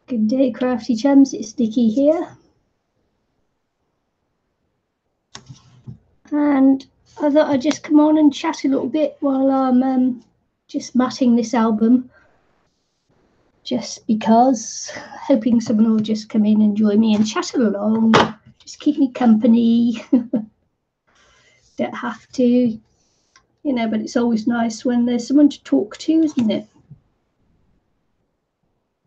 Good day, crafty chums. It's Nikki here. And I thought I'd just come on and chat a little bit while I'm just matting this album. Just because, hoping someone will just come in and join me and chat along. Just keep me company. Don't have to, you know, but it's always nice when there's someone to talk to, isn't it?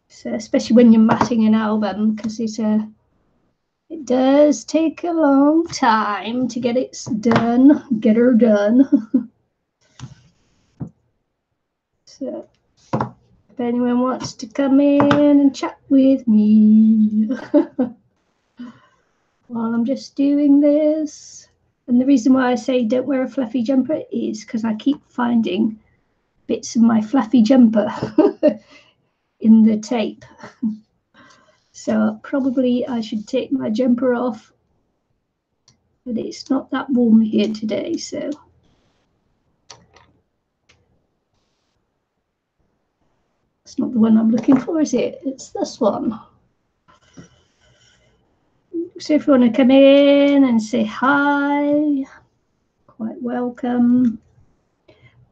So especially when you're matting an album, because it does take a long time to get it done, get her done. So if anyone wants to come in and chat with me while I'm just doing this. And the reason why I say don't wear a fluffy jumper is because I keep finding bits of my fluffy jumper in the tape. So probably I should take my jumper off, but it's not that warm here today, so. It's not the one I'm looking for, is it? It's this one. So if you want to come in and say hi, quite welcome.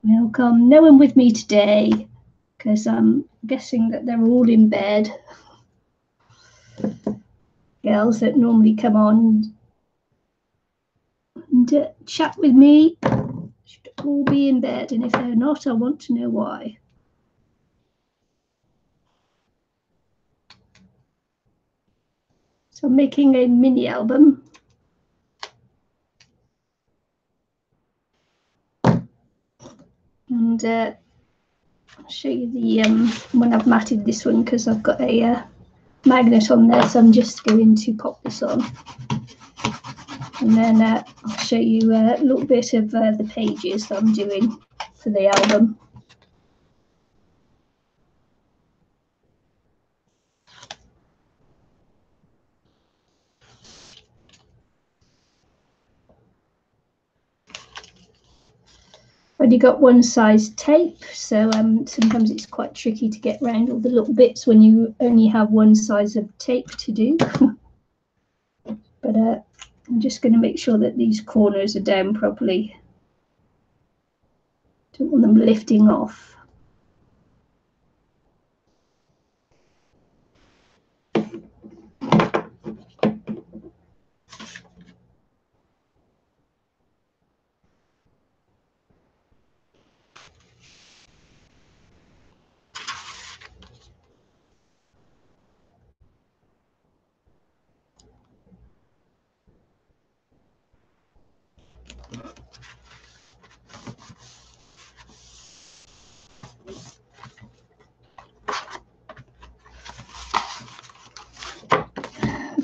Welcome. No one with me today, because I'm guessing that they're all in bed. Girls that normally come on and chat with me should all be in bed, and if they're not, I want to know why. So I'm making a mini album. And I'll show you the when I've matted this one, because I've got a magnet on there, so I'm just going to pop this on. And then I'll show you a little bit of the pages that I'm doing for the album. Only got one size tape, so sometimes it's quite tricky to get around all the little bits when you only have one size of tape to do. But I'm just going to make sure that these corners are down properly. Don't want them lifting off.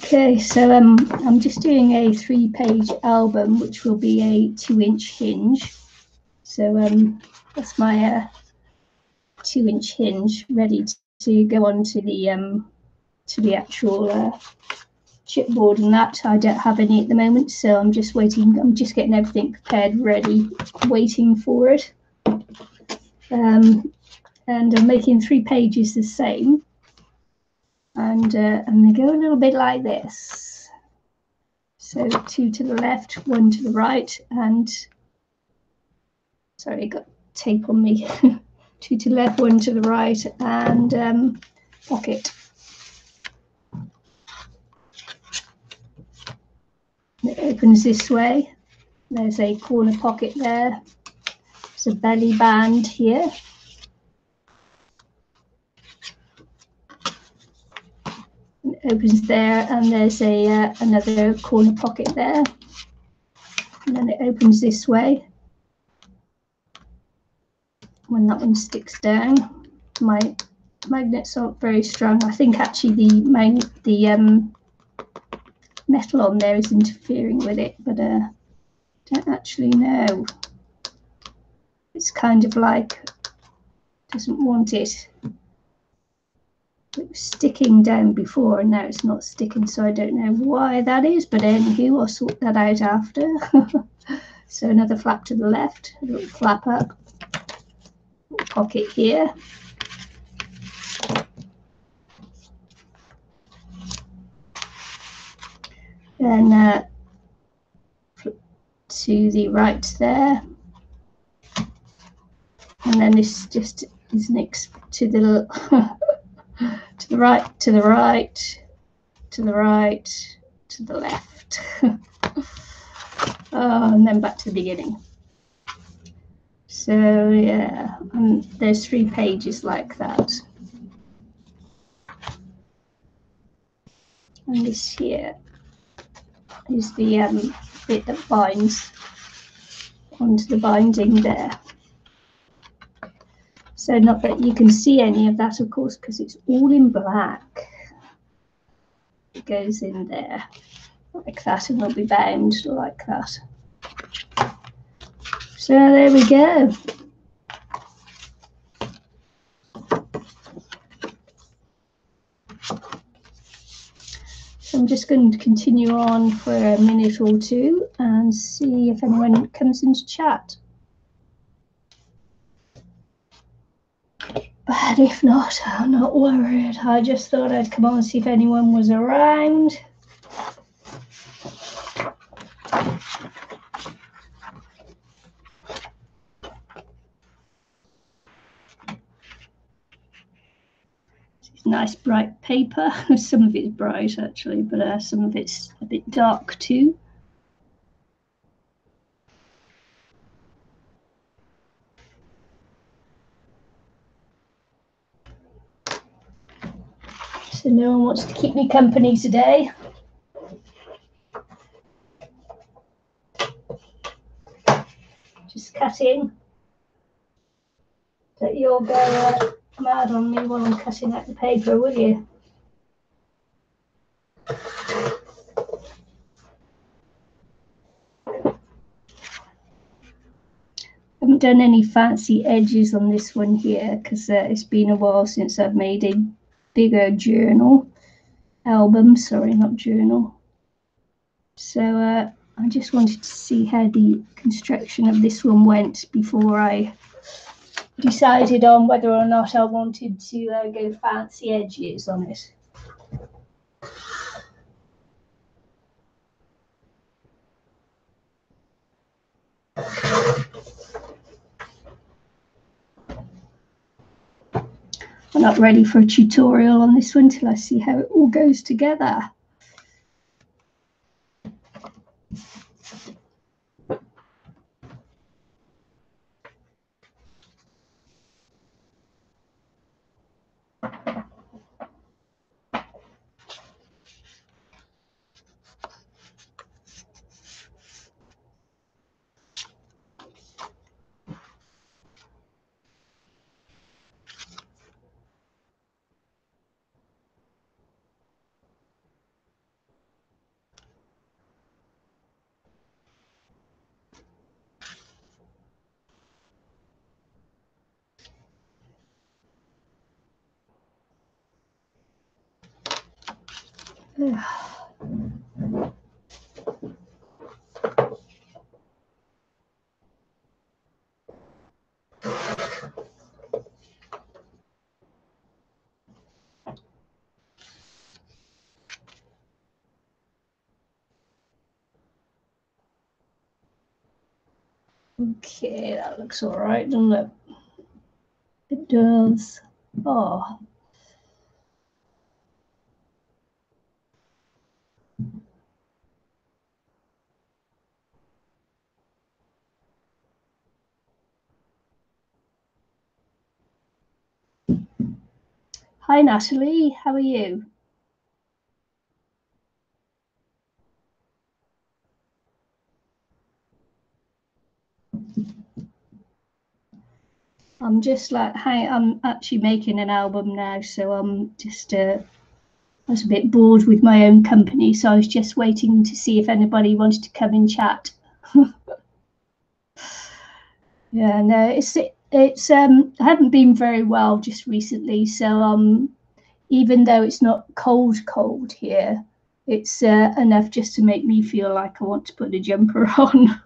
Okay, so I'm just doing a 3-page album, which will be a 2-inch hinge. So that's my 2-inch hinge ready to go on to the actual chipboard, and that I don't have any at the moment, so I'm just waiting. I'm just getting everything prepared, ready, waiting for it. And I'm making 3 pages the same. And they go a little bit like this. So 2 to the left, 1 to the right, and sorry, I got tape on me. 2 to the left, 1 to the right, and pocket. And it opens this way. There's a corner pocket there. There's a belly band here. It opens there, and there's a another corner pocket there, and then it opens this way. When that one sticks down, my magnets aren't very strong. I think actually the metal on there is interfering with it, but don't actually know. It's kind of like doesn't want it. It was sticking down before, and now it's not sticking, so I don't know why that is, but anywho, I'll sort that out after. So another flap to the left, a little flap up, little pocket here. then to the right there, and then this just is next to the to the right, to the right, to the right, to the left. And then back to the beginning. So yeah, there's 3 pages like that. And this here is the bit that binds onto the binding there. So not that you can see any of that, of course, because it's all in black. It goes in there like that, and will be bound like that. So there we go. So I'm just going to continue on for a minute or two and see if anyone comes into chat. But if not, I'm not worried. I just thought I'd come on and see if anyone was around. It's nice bright paper. Some of it's bright actually, but some of it's a bit dark too. So no one wants to keep me company today. Just cutting. That you'll go mad on me while I'm cutting out the paper, will you? I haven't done any fancy edges on this one here because it's been a while since I've made a bigger album, sorry, not journal. So I just wanted to see how the construction of this one went before I decided on whether or not I wanted to go fancy edges on it. I'm not ready for a tutorial on this one till I see how it all goes together. Okay, that looks all right, doesn't it? It does. Oh. Hi, Natalie. How are you? I'm just like, hi, I'm actually making an album now, so I'm just, I was a bit bored with my own company, so I was just waiting to see if anybody wanted to come and chat. Yeah, no, it's I haven't been very well just recently, so even though it's not cold here, it's enough just to make me feel like I want to put a jumper on.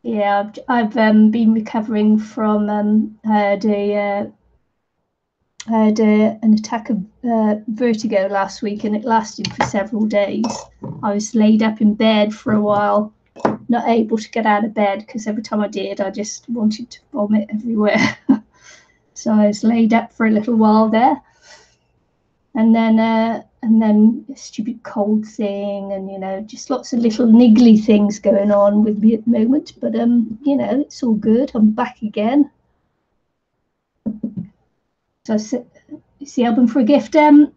Yeah, I've been recovering from the I had an attack of vertigo last week, and it lasted for several days. I was laid up in bed for a while, not able to get out of bed because every time I did, I just wanted to vomit everywhere. So I was laid up for a little while there, and then a stupid cold thing, and you know, just lots of little niggly things going on with me at the moment. But you know, it's all good. I'm back again. So it's the album for a gift. I'm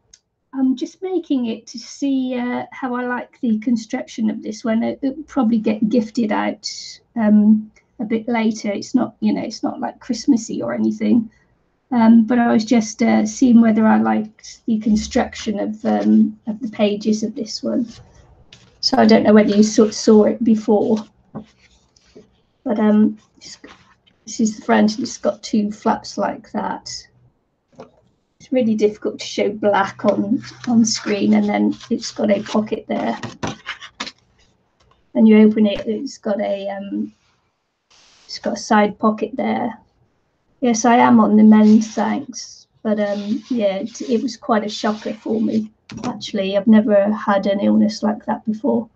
just making it to see how I like the construction of this one. It'll probably get gifted out a bit later. It's not, you know, it's not like Christmassy or anything. But I was just seeing whether I liked the construction of the pages of this one. So I don't know whether you saw it before, but this is the front, and it's got two flaps like that. It's really difficult to show black on screen, and then it's got a pocket there. And you open it, it's got a side pocket there. Yes, I am on the mend, thanks. But yeah, it was quite a shocker for me, actually. I've never had an illness like that before.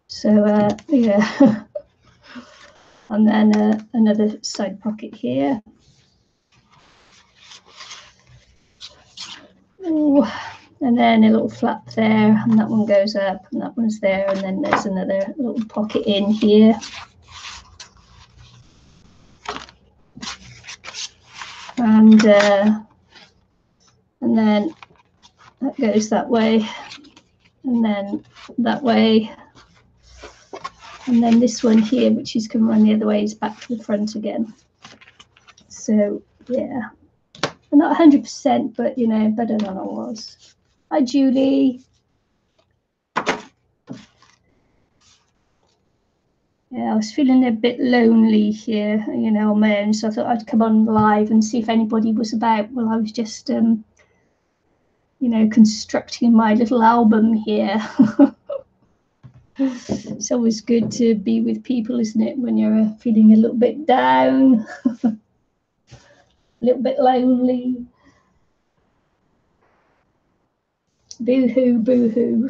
So yeah. And then another side pocket here. Ooh. And then a little flap there, and that one goes up, and that one's there, and then there's another little pocket in here. And then that goes that way, and then that way, and then this one here, which is coming around the other way, is back to the front again. So yeah, I'm not 100%, but you know, better than I was. Hi, Julie. Yeah, I was feeling a bit lonely here, you know, on my own, so I thought I'd come on live and see if anybody was about. Well, I was just, you know, constructing my little album here. It's always good to be with people, isn't it, when you're feeling a little bit down, a little bit lonely. Boo-hoo, boo-hoo.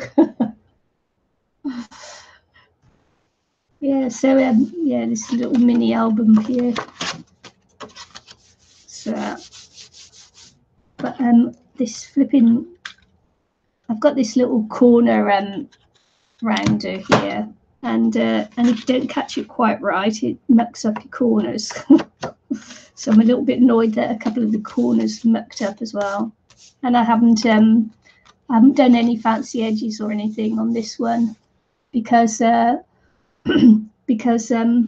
Yeah, so yeah, this little mini album here. So, but this flipping, I've got this little corner rounder here, and if you don't catch it quite right, it mucks up your corners. So I'm a little bit annoyed that a couple of the corners mucked up as well. And I haven't done any fancy edges or anything on this one because because I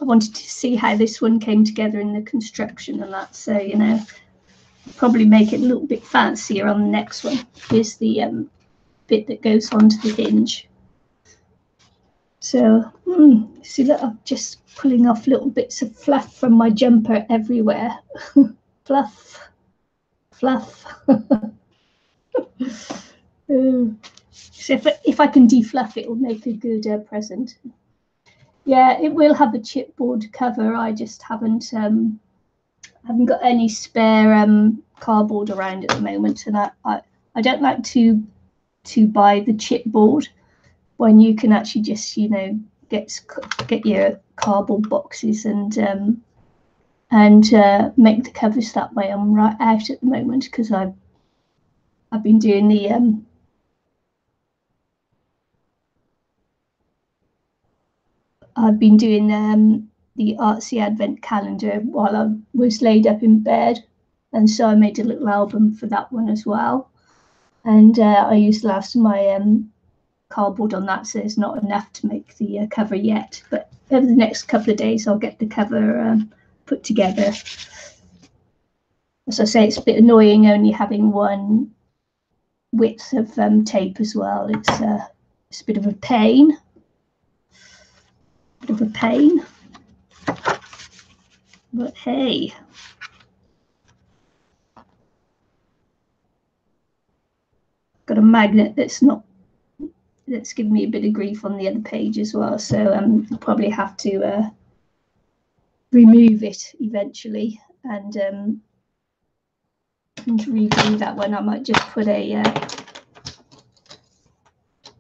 wanted to see how this one came together in the construction and that. So, you know, probably make it a little bit fancier on the next one. Here's the bit that goes onto the hinge. So, see that I'm just pulling off little bits of fluff from my jumper everywhere. Fluff, fluff. So if I can defluff it, will make a good present. Yeah, it will have a chipboard cover. I just haven't got any spare cardboard around at the moment, and I don't like to buy the chipboard when you can actually just, you know, get your cardboard boxes and make the covers that way. I'm right out at the moment because I've been doing the the artsy advent calendar while I was laid up in bed, and so I made a little album for that one as well. And I used last of my cardboard on that, so there's not enough to make the cover yet. But over the next couple of days, I'll get the cover put together. As I say, it's a bit annoying only having one width of tape as well. It's a bit of a pain. But hey, got a magnet that's giving me a bit of grief on the other page as well, so I'll probably have to remove it eventually and and redo that one. I might just put a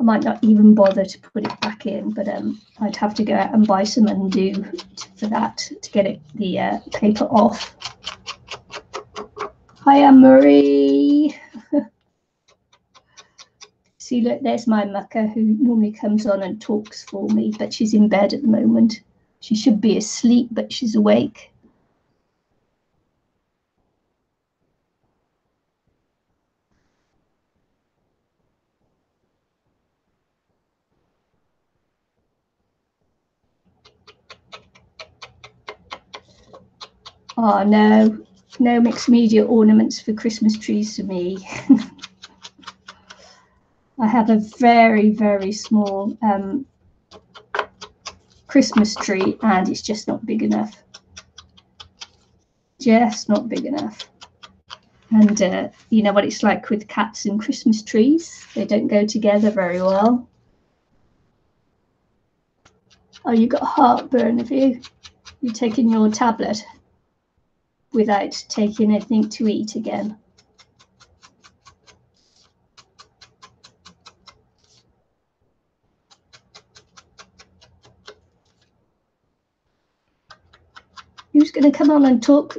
I might not even bother to put it back in, but I'd have to go out and buy some undo for that to get it the paper off. Hi, Anne-Marie. See, look, there's my mucker who normally comes on and talks for me, but she's in bed at the moment. She should be asleep, but she's awake. Oh, no mixed media ornaments for Christmas trees for me. I have a very, very small Christmas tree, and it's just not big enough. Just not big enough. And you know what it's like with cats and Christmas trees. They don't go together very well. Oh, you got heartburn, have you? You're taking your tablet without taking anything to eat again. Who's going to come on and talk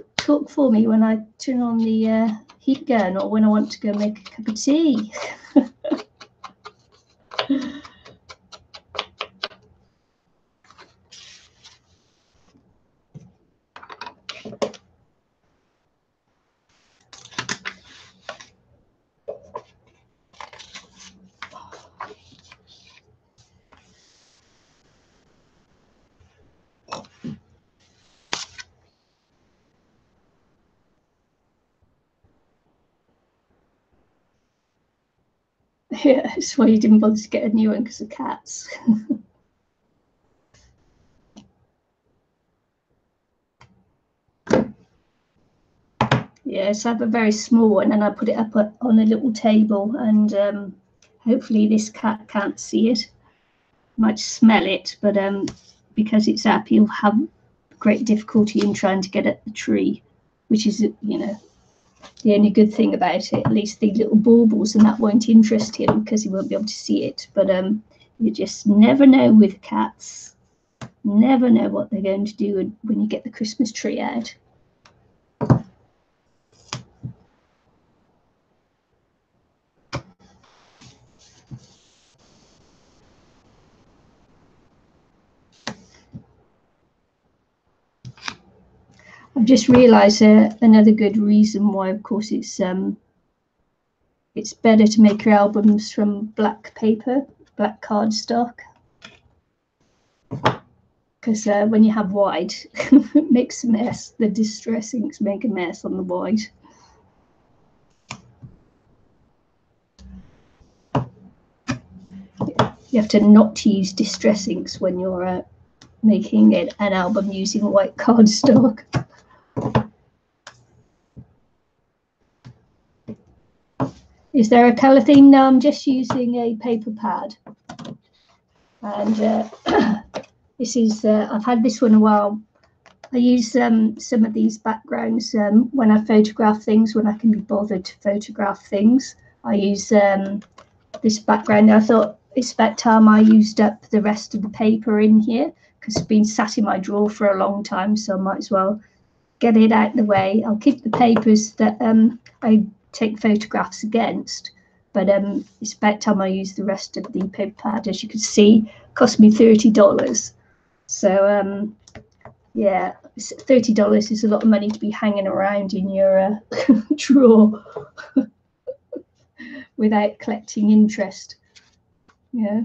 for me when I turn on the heat gun, or when I want to go make a cup of tea? Yeah, that's why you didn't bother to get a new one, because of cats. Yes, I have a very small one, and I put it up on a little table, and hopefully this cat can't see it. Might smell it, but because it's up, he'll have great difficulty in trying to get at the tree, which is, you know, the only good thing about it. At least the little baubles and that won't interest him because he won't be able to see it. But you just never know with cats. Never know what they're going to do when you get the Christmas tree out. I've just realised another good reason why, of course, it's better to make your albums from black paper, black cardstock, because when you have white, it makes a mess. The distress inks make a mess on the white. You have to not use distress inks when you're making an album using white cardstock. Is there a colour theme? No, I'm just using a paper pad. And this is, I've had this one a while. I use some of these backgrounds when I photograph things, when I can be bothered to photograph things. I use this background. I thought it's about time I used up the rest of the paper in here, because it's been sat in my drawer for a long time, so I might as well get it out of the way. I'll keep the papers that I take photographs against, but it's about time I use the rest of the paper pad. As you can see, it cost me $30. So yeah, $30 is a lot of money to be hanging around in your drawer without collecting interest. Yeah.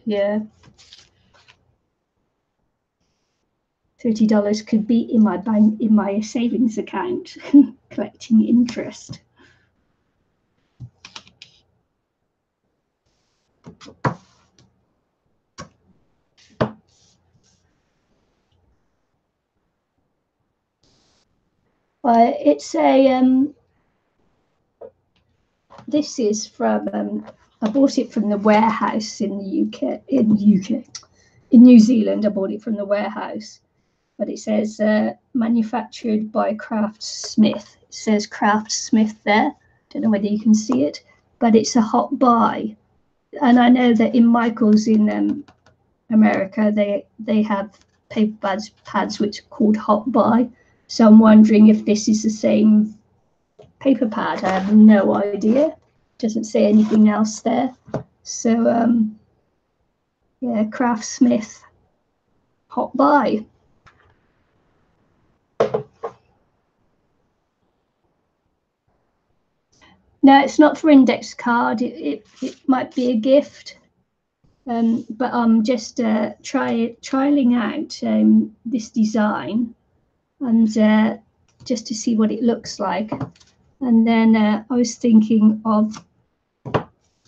Yeah. $30 could be in my bank, in my savings account, collecting interest. It's a this is from I bought it from the warehouse in the UK, in New Zealand. I bought it from the warehouse, but it says manufactured by Craftsmith. It says Craftsmith there. Don't know whether you can see it, but it's a hot buy. And I know that in Michael's in America, they have paper pads which are called hot buy. So I'm wondering if this is the same paper pad. I have no idea. Doesn't say anything else there. So yeah, Craftsmith hot buy. No, it's not for index card. It might be a gift, but I'm just trialing out this design, and just to see what it looks like. And then I was thinking of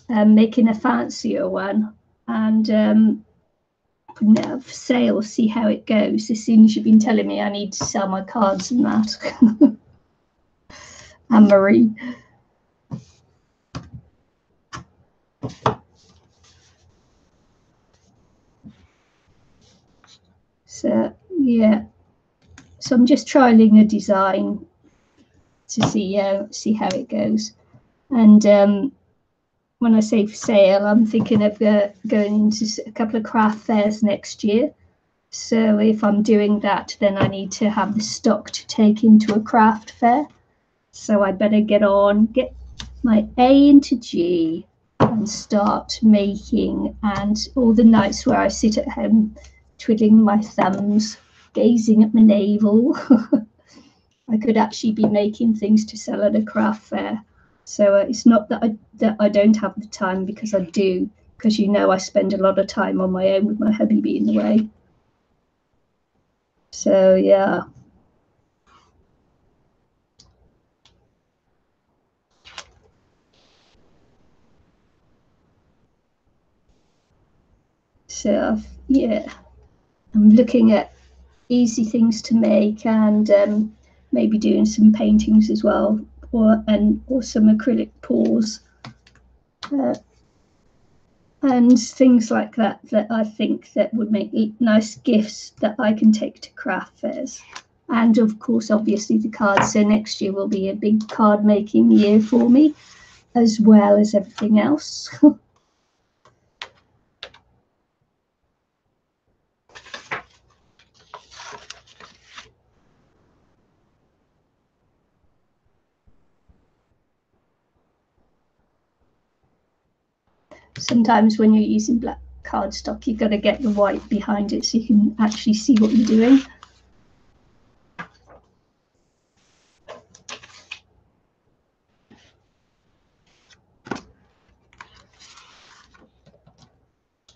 making a fancier one and putting it up for sale, see how it goes. As soon as you've been telling me I need to sell my cards and that. Anne-Marie. So yeah, so I'm just trialing a design to see how it goes. And when I say for sale, I'm thinking of going into a couple of craft fairs next year. So if I'm doing that, then I need to have the stock to take into a craft fair. So I better get my A into G and start making. And all the nights where I sit at home twiddling my thumbs, gazing at my navel, I could actually be making things to sell at a craft fair. So it's not that I don't have the time, because I do, because I spend a lot of time on my own with my hubby being away. So yeah. So yeah, I'm looking at easy things to make, and maybe doing some paintings as well, or some acrylic pours, and things like that I think that would make nice gifts that I can take to craft fairs. And of course, obviously the cards. So next year will be a big card making year for me, as well as everything else. Sometimes when you're using black cardstock, you've got to get the white behind it so you can actually see what you're doing.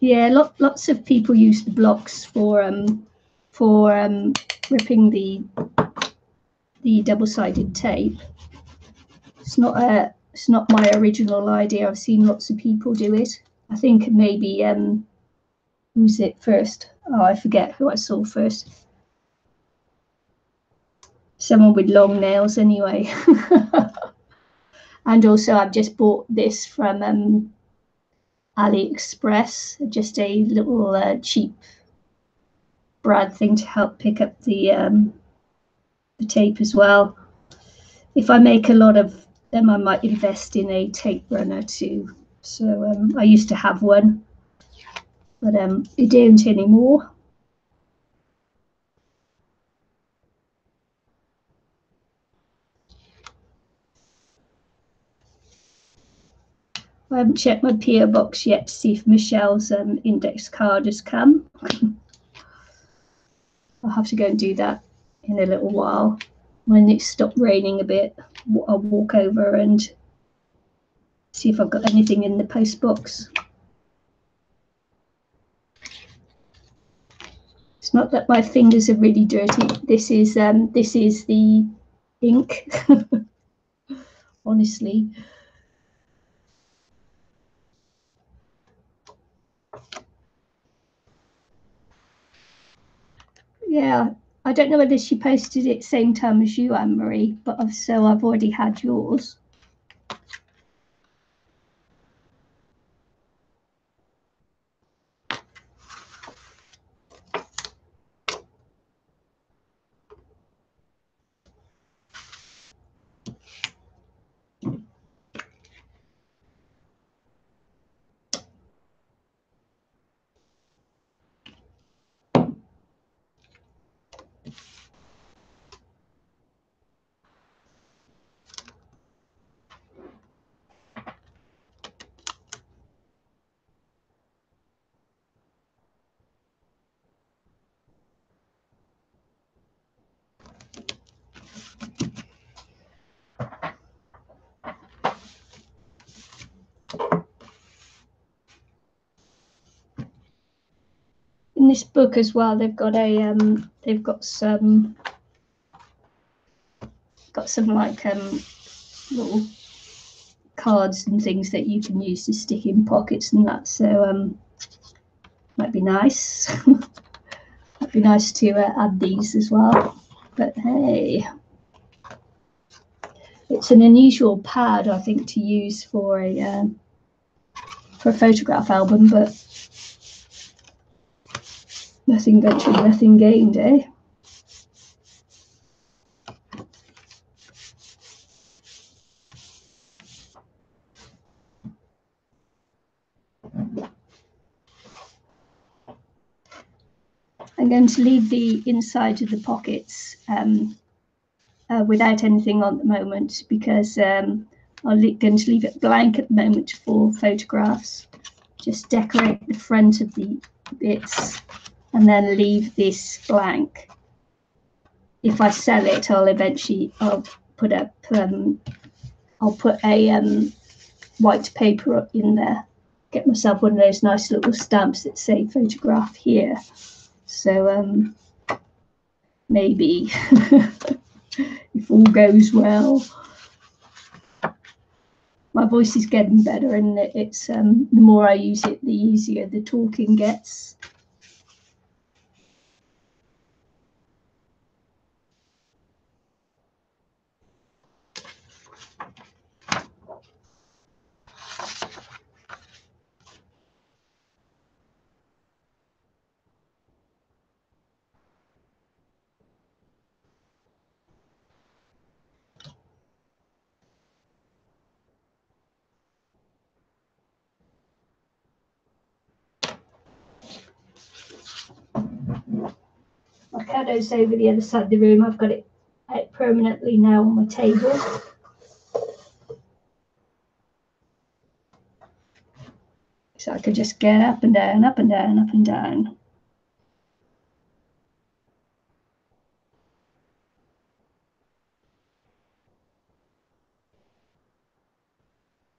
Yeah, lots of people use the blocks for ripping the double-sided tape. It's not my original idea. I've seen lots of people do it. I think maybe who's it first? Oh, I forget who I saw first. Someone with long nails, anyway. And also, I've just bought this from AliExpress, just a little cheap brad thing to help pick up the tape as well. If I make a lot of them, I might invest in a tape runner too. So I used to have one, but I don't anymore. I haven't checked my P.O.Box yet to see if Michelle's index card has come. I'll have to go and do that in a little while. When it stopped raining a bit, I'll walk over and see if I've got anything in the post box. It's not that my fingers are really dirty. This is the ink. Honestly. Yeah, I don't know whether she posted it same time as you, Anne-Marie, but so I've already had yours. in this book as well, they've got some like little cards and things that you can use to stick in pockets and that. So might be nice. Might be nice to add these as well. But hey, it's an unusual pad, I think, to use for a photograph album, but nothing ventured, nothing gained, eh? I'm going to leave the inside of the pockets without anything on at the moment, because I'm going to leave it blank at the moment for photographs. Just decorate the front of the bits and then leave this blank. If I sell it, I'll put a white paper in there. Get myself one of those nice little stamps that say photograph here. So maybe if all goes well. My voice is getting better, and it's the more I use it, the easier the talking gets. My caddo's over the other side of the room. I've got it out permanently now on my table. So I could just get up and down, up and down, up and down.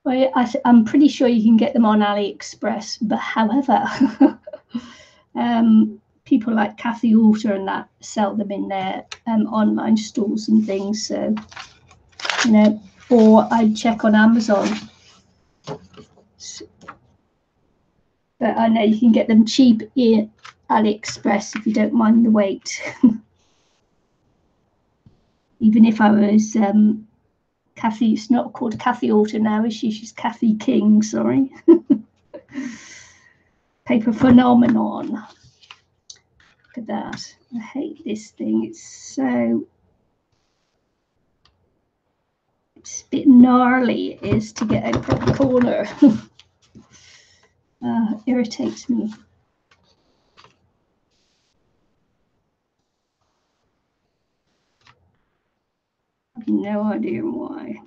Well, I'm pretty sure you can get them on AliExpress, but however, people like Kathy Alter and that sell them in their online stores and things. So, you know, or I'd check on Amazon. But I know you can get them cheap in AliExpress if you don't mind the weight. Even if I was Kathy, it's not called Kathy Alter now, is she? She's Kathy King, sorry. Paper Phenomenon. Look at that. I hate this thing. It's a bit gnarly, it is, to get out of the corner. Irritates me. I have no idea why.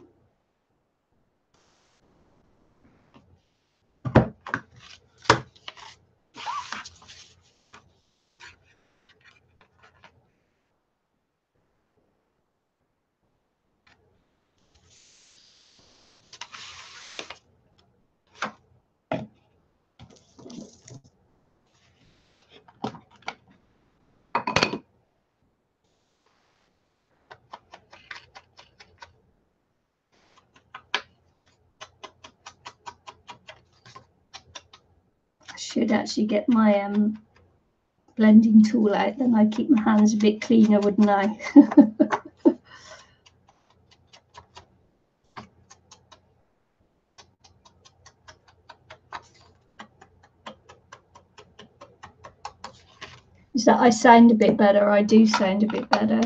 Should actually get my blending tool out, then I'd keep my hands a bit cleaner, wouldn't I? Is that I sound a bit better? I do sound a bit better.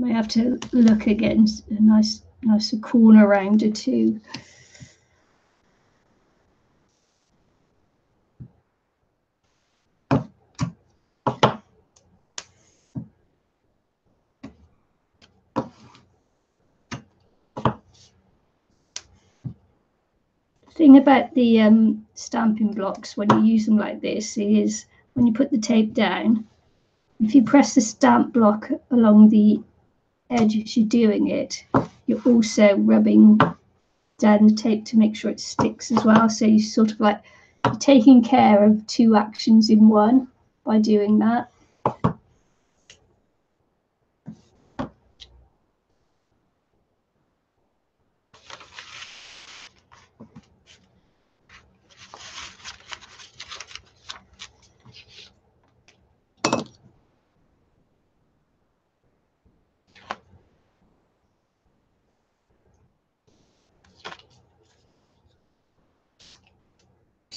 May have to look again. A nicer corner rounder too. Thing about the stamping blocks when you use them like this is when you put the tape down, if you press the stamp block along the edge as you're doing it, you're also rubbing down the tape to make sure it sticks as well. So you sort of like you're taking care of two actions in one by doing that.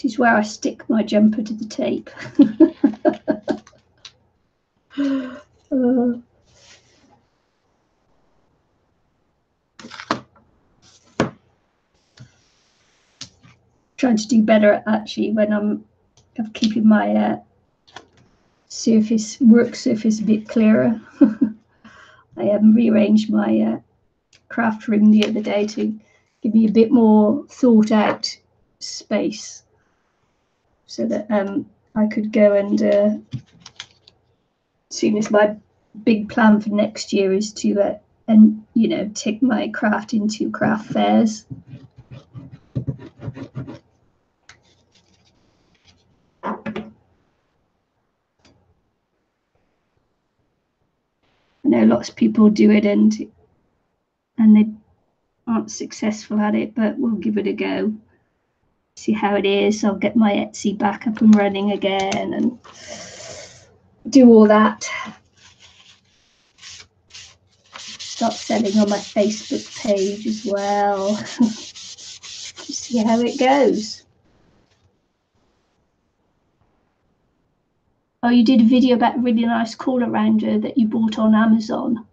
This is where I stick my jumper to the tape. Trying to do better actually when I'm keeping my work surface a bit clearer. I rearranged my craft room the other day to give me a bit more thought out space, so that I could go and as soon as my big plan for next year is to take my craft into craft fairs. I know lots of people do it and they aren't successful at it, but we'll give it a go. See how it is. I'll get my Etsy back up and running again and do all that. Start selling on my Facebook page as well. See how it goes. Oh, you did a video about a really nice corner rounder that you bought on Amazon.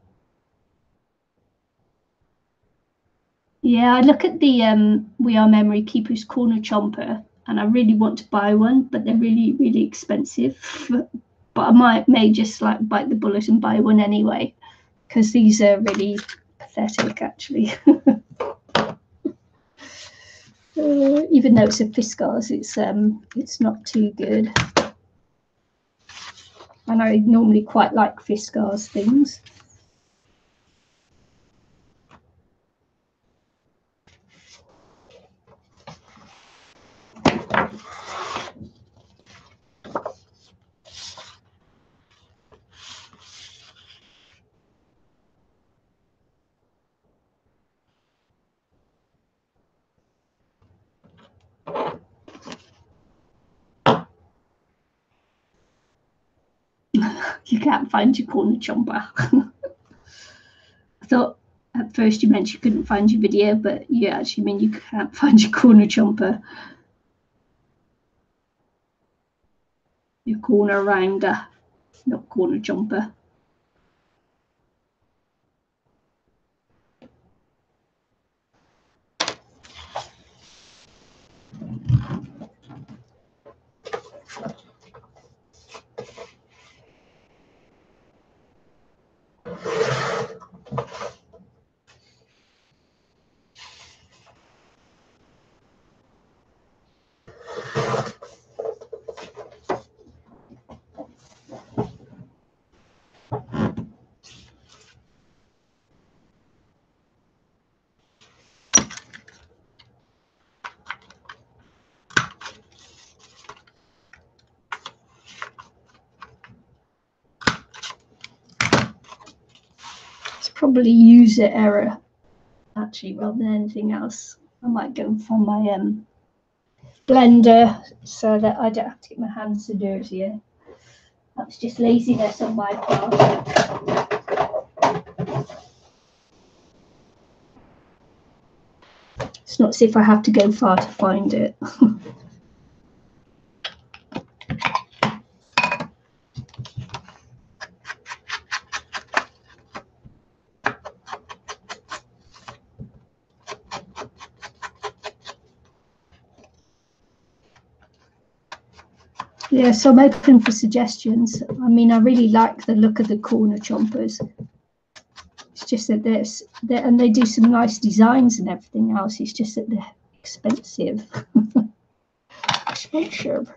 Yeah, I look at the We Are Memory Keepers corner chomper, and I really want to buy one, but they're really, really expensive. But I may just like bite the bullet and buy one anyway, because these are really pathetic, actually. Even though it's a Fiskars, it's not too good. And I normally quite like Fiskars things. You can't find your corner chomper. I thought at first you meant you couldn't find your video, but you actually mean you can't find your corner chomper. Your corner rounder, not corner chomper. Probably user error actually rather than anything else. I might go and find my blender so that I don't have to get my hands so dirty. That's just laziness on my part. It's not as if I have to go far to find it. Yeah, so I'm open for suggestions. I mean, I really like the look of the corner chompers. It's just that and they do some nice designs and everything else. It's just that they're expensive. Expensive.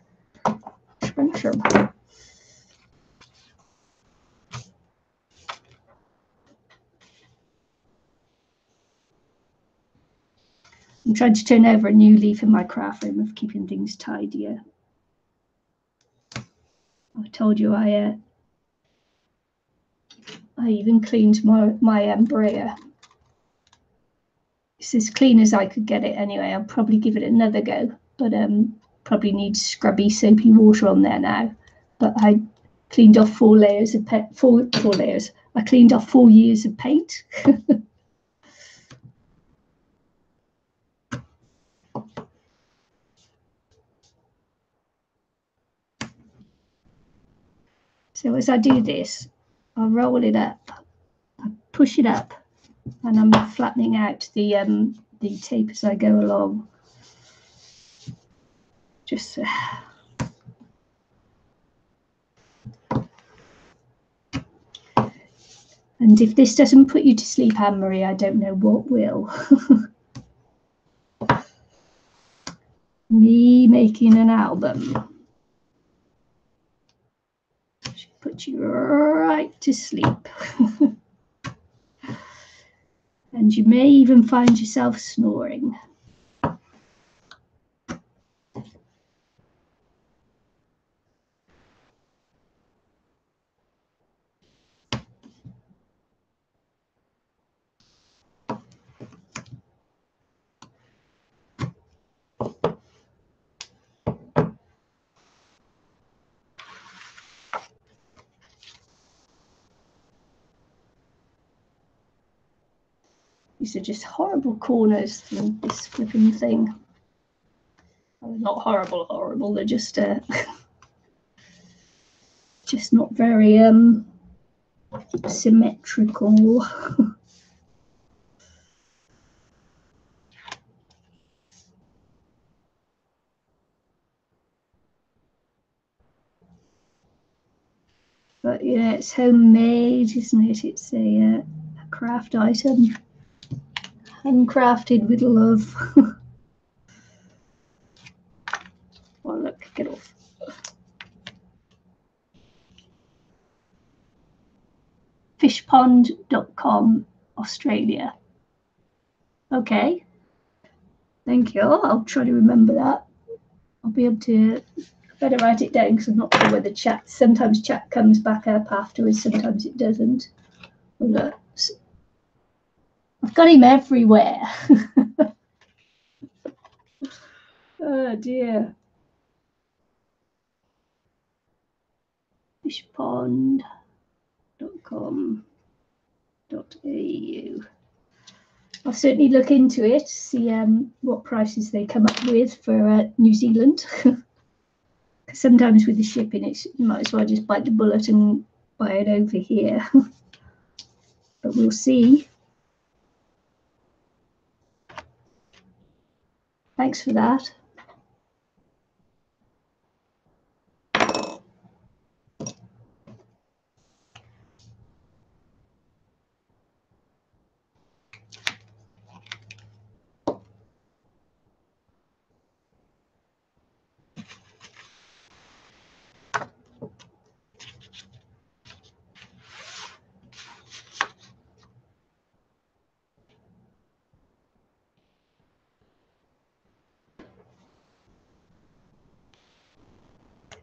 I'm trying to turn over a new leaf in my craft room of keeping things tidier. I told you I even cleaned my brayer. It's as clean as I could get it anyway. I'll probably give it another go, but probably need scrubby soapy water on there now. But I cleaned off 4 layers of four layers. I cleaned off 4 years of paint. So as I do this, I'll roll it up, I push it up, and I'm flattening out the tape as I go along. Just and if this doesn't put you to sleep, Anne-Marie, I don't know what will. Me making an album should put you right to sleep. And you may even find yourself snoring. These are just horrible corners to this flipping thing. Well, they're not horrible, they're just just not very symmetrical. But yeah, it's homemade, isn't it? It's a craft item, handcrafted with love. Well, look, get off. Fishpond.com, Australia. Okay. Thank you. I'll try to remember that. I'll be able to better write it down because I'm not sure whether sometimes chat comes back up afterwards, sometimes it doesn't. Look, I've got him everywhere. Oh dear. Fishpond.com.au. I'll certainly look into it, see what prices they come up with for New Zealand. Sometimes with the shipping, you might as well just bite the bullet and buy it over here. But we'll see. Thanks for that.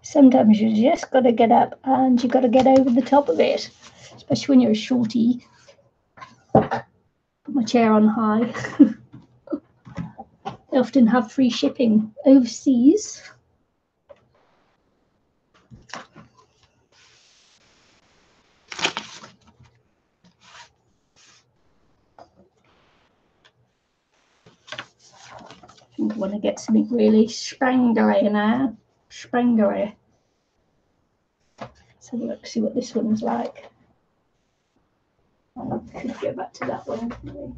Sometimes you just got to get up and you got to get over the top of it, especially when you're a shorty. Put my chair on high. They often have free shipping overseas. I think I want to get something really sprangery now. Sprangery. Let's have a look, see what this one's like. I could go back to that one.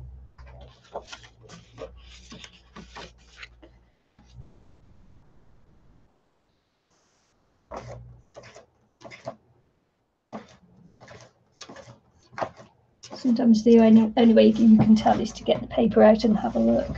Sometimes the only way you can tell is to get the paper out and have a look.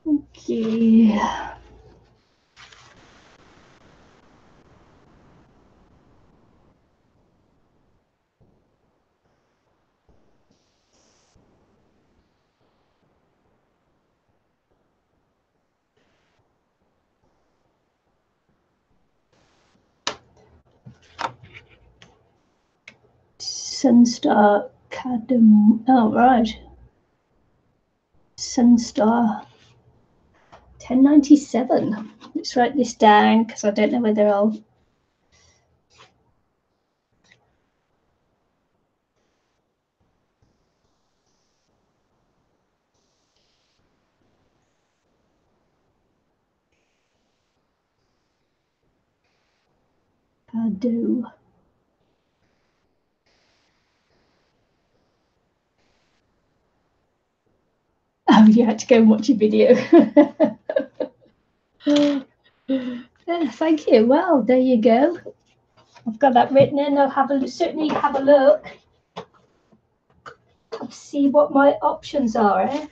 Okay. Sunstar Cadum. Oh, right. Sunstar 1097. Let's write this down because I don't know whether I'll. Do. Oh, you had to go and watch a video. Yeah, thank you. Well, there you go. I've got that written in. I'll certainly have a look. See what my options are. Eh?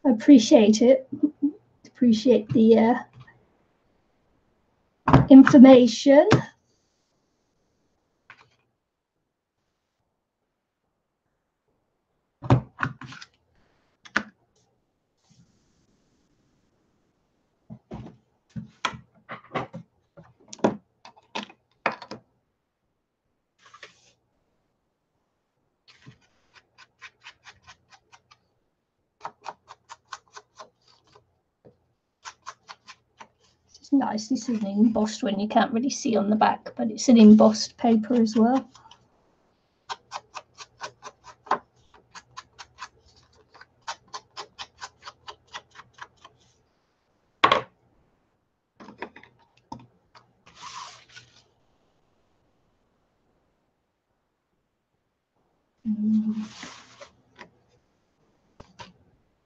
I appreciate it. Appreciate the information. It's nice. This is an embossed one. You can't really see on the back, but it's an embossed paper as well.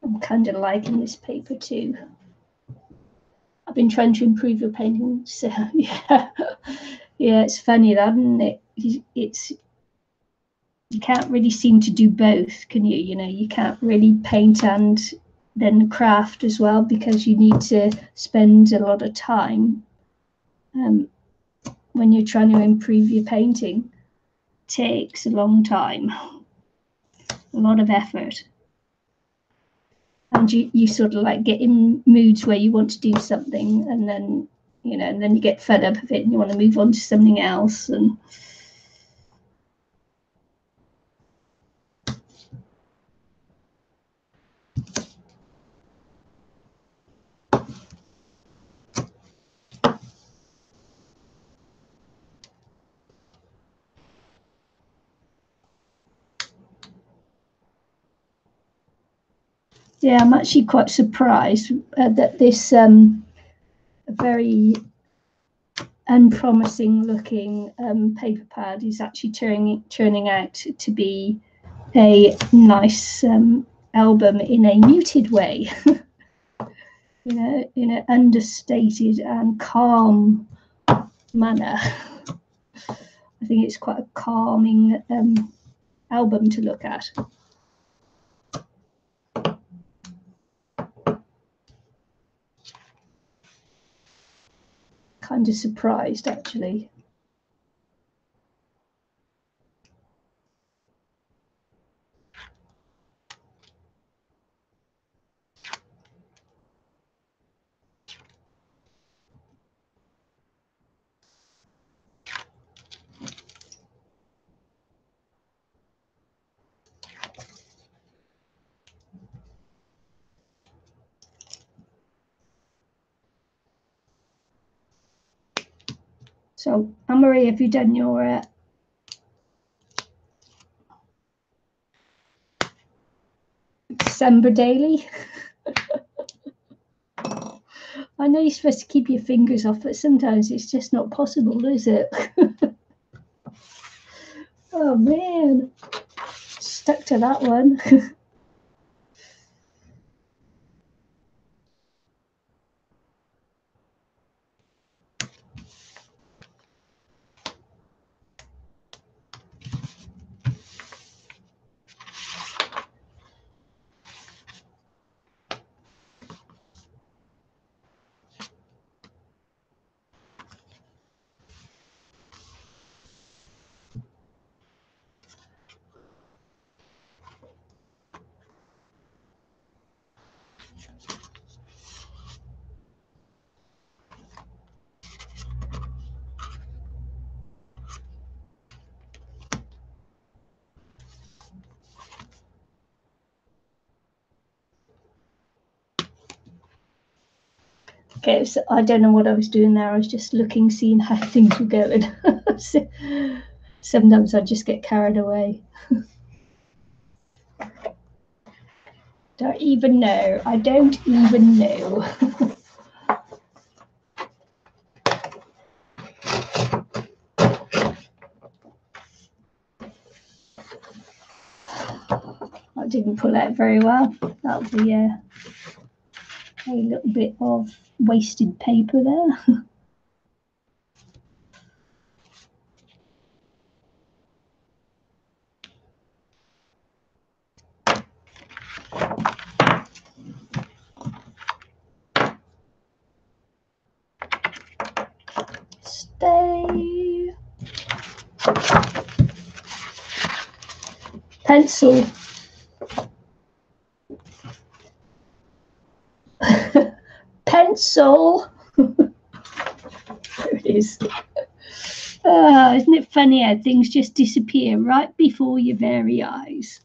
I'm kind of liking this paper too. I've been trying to improve your painting, so yeah, yeah. It's funny that, isn't it? It's you can't really seem to do both, can you? You know, you can't really paint and then craft as well because you need to spend a lot of time when you're trying to improve your painting. It takes a long time, a lot of effort. And you sort of like get in moods where you want to do something and then, you know, and then you get fed up of it and you want to move on to something else. And yeah, I'm actually quite surprised that this very unpromising looking paper pad is actually turning out to be a nice album in a muted way. You know, in an understated and calm manner. I think it's quite a calming album to look at. kind of surprised, actually. So, Anne-Marie, have you done your December daily? I know you're supposed to keep your fingers off, but sometimes it's just not possible, is it? Oh man, stuck to that one. Okay, so I don't know what I was doing there. I was just looking, seeing how things were going. So, sometimes I just get carried away. Don't even know. I don't even know. That didn't pull out very well. That'll be a little bit of wasted paper there. Stay. Pencil. Pencil. There it is. Isn't it funny how things just disappear right before your very eyes?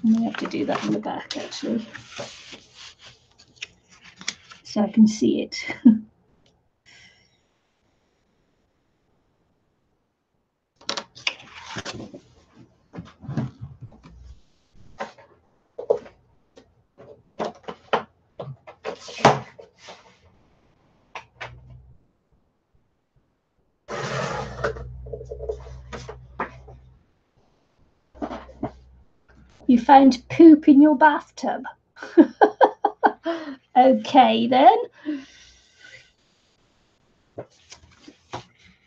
I may have to do that in the back, actually, so I can see it. You found poop in your bathtub? Okay, then. Were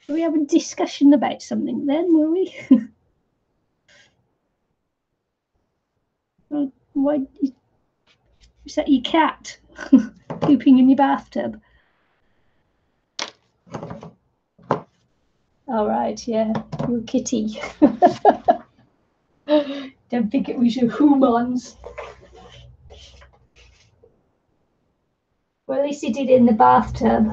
we having a discussion about something then, were we? Why is that your cat pooping in your bathtub? All right, yeah, your kitty. Don't think it was your humans. Well, at least you did it in the bathtub.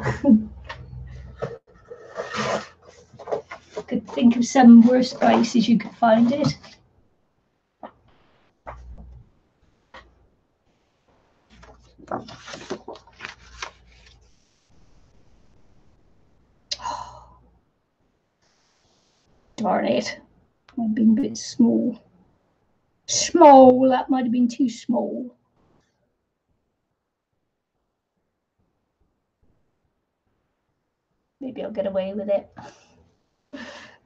Could think of some worse places you could find it. Darn it. Might have been a bit small. Small, that might have been too small. Maybe I'll get away with it.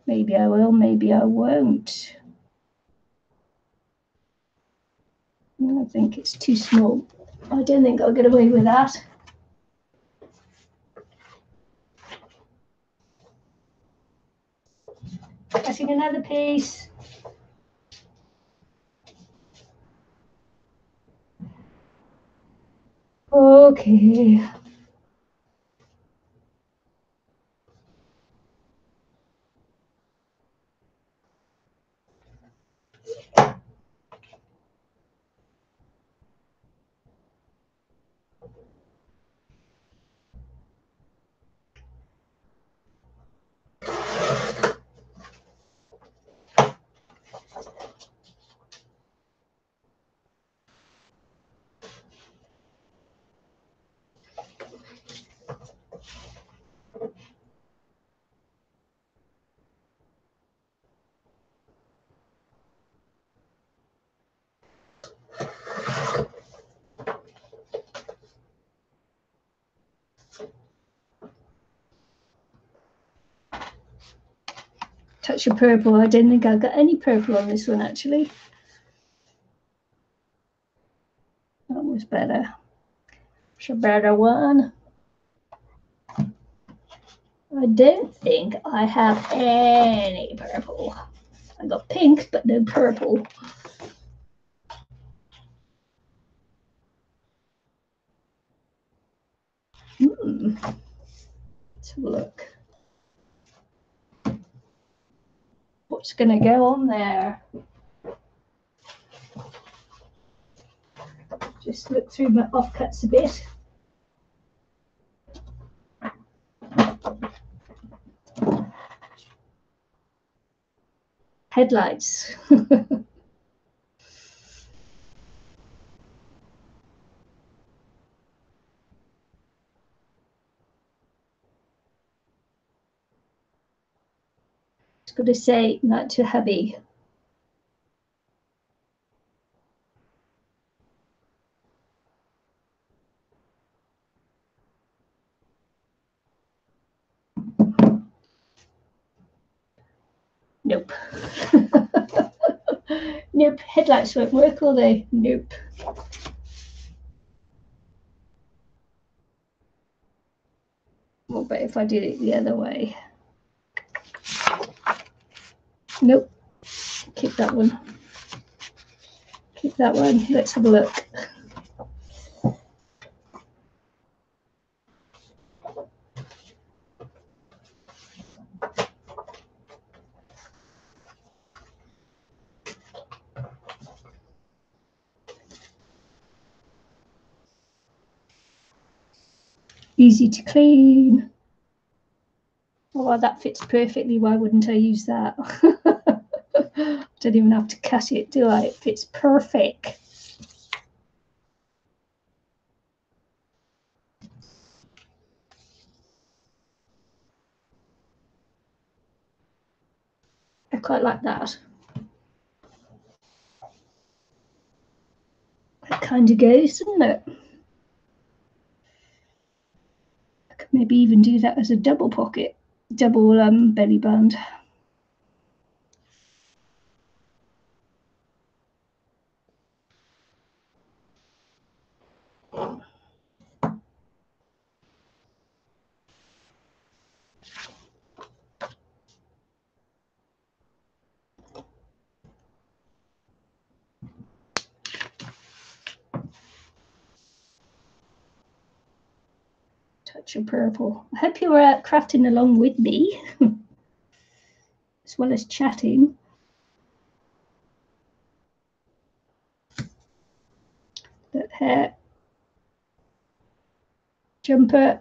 Maybe I will, maybe I won't. I think it's too small. I don't think I'll get away with that. Cutting another piece. Okay. Okay. Touch of purple. I don't think I got any purple on this one actually. That was better. It's a better one. I don't think I have any purple. I got pink, but no purple. Let's have a look. What's going to go on there? Just look through my offcuts a bit. Headlights. It's got to say not too heavy. Nope. Nope. Headlights won't work, will they? Nope. What about if I did it the other way? Nope. Keep that one. Keep that one. Let's have a look. Easy to clean. Oh, well, that fits perfectly. Why wouldn't I use that? Don't even have to cut it, do I? It fits perfect. I quite like that. That kind of goes, doesn't it? I could maybe even do that as a double pocket, double belly band. Touch of purple. I hope you're crafting along with me, as well as chatting. That hair. Jumper.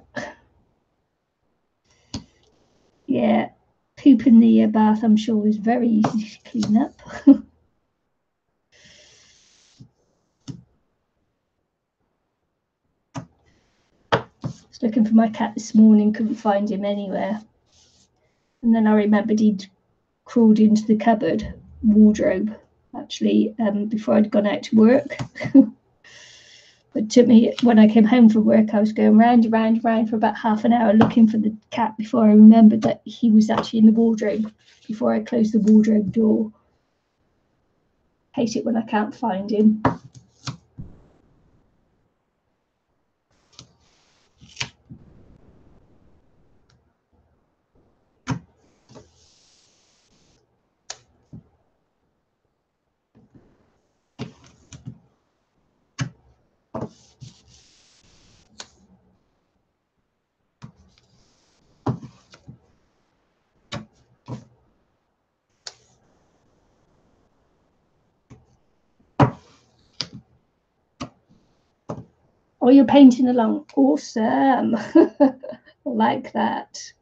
Yeah, poop in the bath, I'm sure, is very easy to clean up. I was looking for my cat this morning, couldn't find him anywhere. And then I remembered he'd crawled into the cupboard wardrobe, actually, before I'd gone out to work. But it took me, when I came home from work, I was going round and round and round for about half an hour looking for the cat before I remembered that he was actually in the wardrobe before I closed the wardrobe door. Hate it when I can't find him. Oh, you're painting along. Awesome. I like that.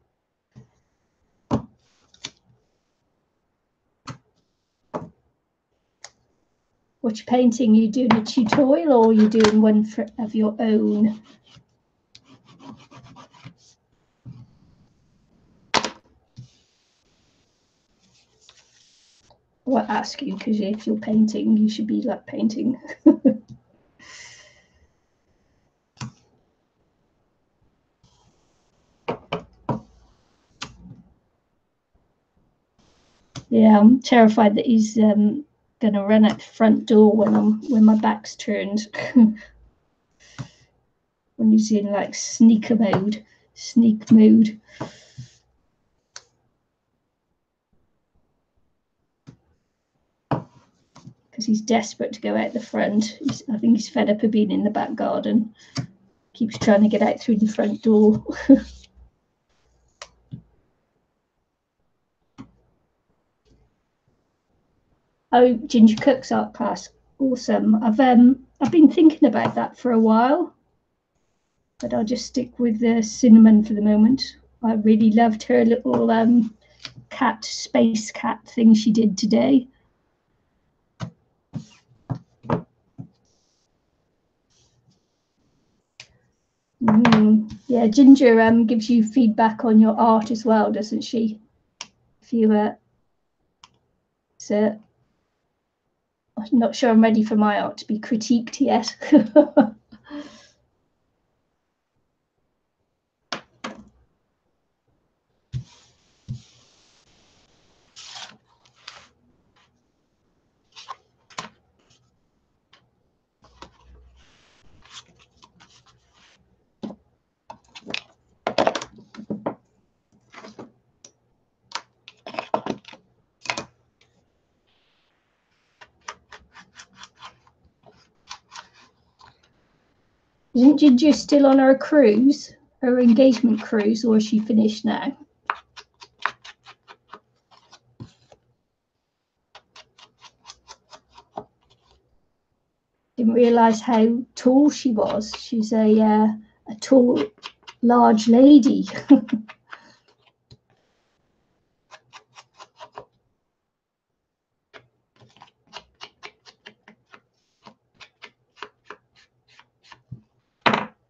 What you painting? Are you doing a tutorial or are you doing one of your own? Well, I ask you because if you're painting, you should be like painting. Yeah, I'm terrified that he's going to run out the front door when my back's turned. When he's in like sneak mode. Because he's desperate to go out the front. I think he's fed up of being in the back garden. Keeps trying to get out through the front door. Oh, Ginger Cook's art class, awesome. I've been thinking about that for a while, but I'll just stick with the Cinnamon for the moment. I really loved her little space cat thing she did today. Yeah, Ginger gives you feedback on your art as well, doesn't she? If you so I'm not sure I'm ready for my art to be critiqued yet. Isn't Ginger still on her cruise, her engagement cruise, or is she finished now? Didn't realise how tall she was. She's a tall, large lady.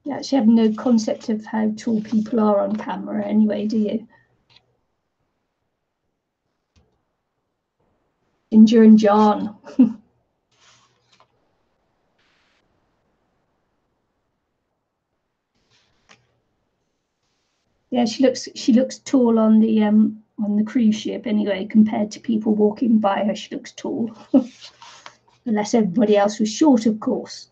You actually have no concept of how tall people are on camera anyway, do you? Ginger and John. Yeah, she looks tall on the cruise ship anyway, compared to people walking by her. She looks tall. Unless everybody else was short, of course.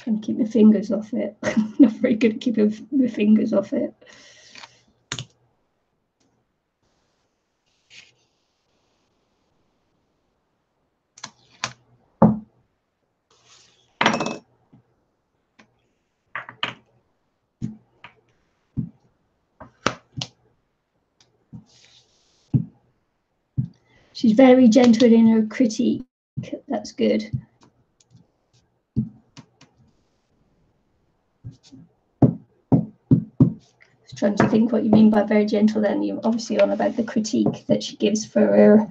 Trying to keep my fingers off it. Not very good at keeping my fingers off it. She's very gentle in her critique. That's good. Trying to think what you mean by very gentle. Then you're obviously on about the critique that she gives for her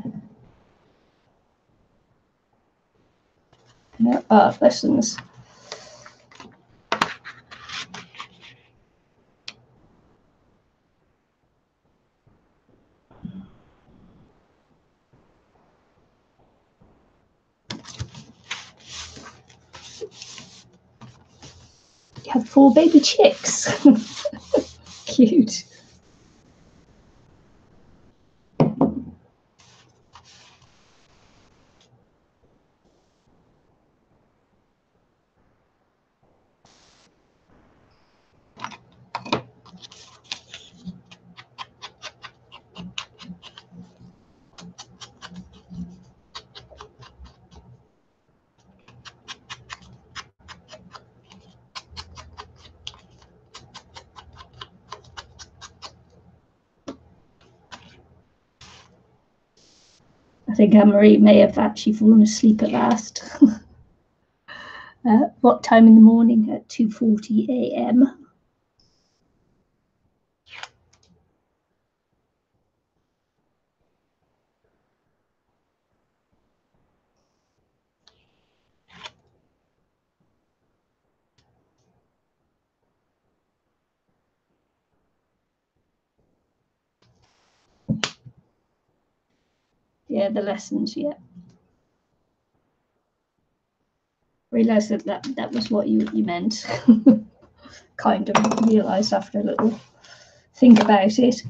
art lessons. had 4 baby chicks. Cute. I think Anne-Marie may have actually fallen asleep at last. What time in the morning? At 2:40 a.m. Yeah, the lessons, yeah. Realised that was what you meant. Kind of realised after a little think about it.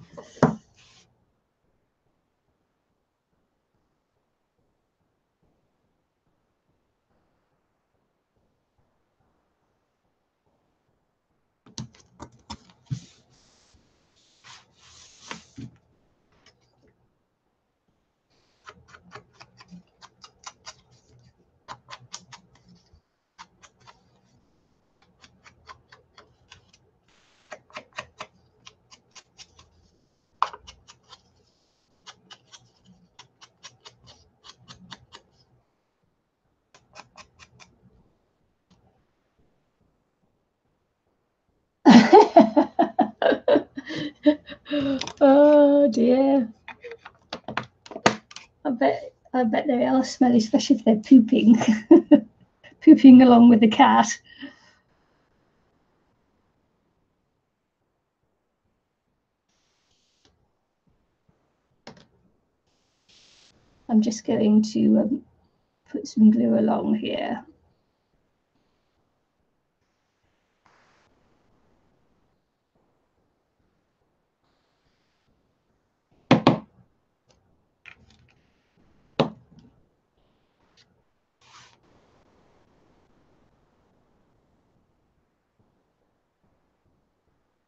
Oh dear. I bet they are smelly, especially if they're pooping. Pooping along with the cat. I'm just going to put some glue along here.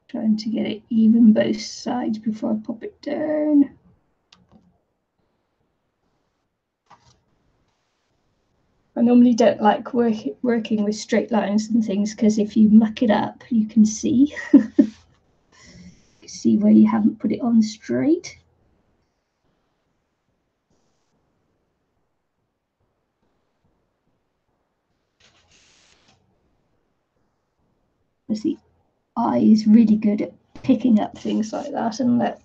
Trying to get it even both sides before I pop it down. I normally don't like working with straight lines and things because if you muck it up, you can see. See where you haven't put it on straight. The eye is really good at picking up things like that, and that.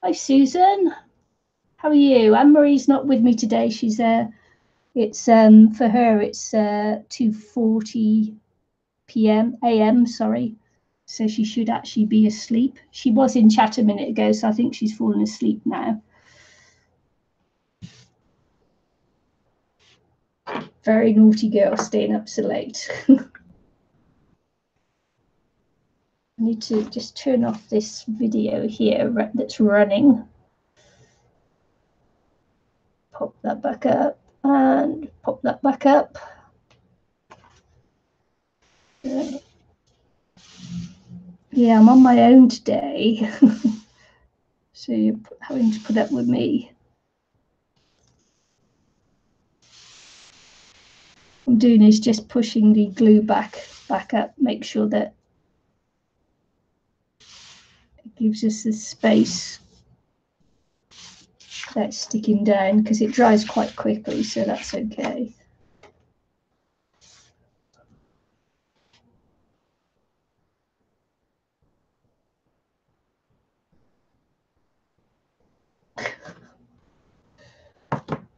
Hi Susan, how are you? Anne-Marie's not with me today. She's it's for her it's 2:40 p.m. a.m. sorry, so she should actually be asleep. She was in chat a minute ago, so I think she's fallen asleep now. Very naughty girl, staying up so late. I need to just turn off this video here that's running. Pop that back up and pop that back up. Yeah, I'm on my own today. So you're having to put up with me. What I'm doing is just pushing the glue back up, make sure that it gives us the space that's sticking down, because it dries quite quickly, so that's okay.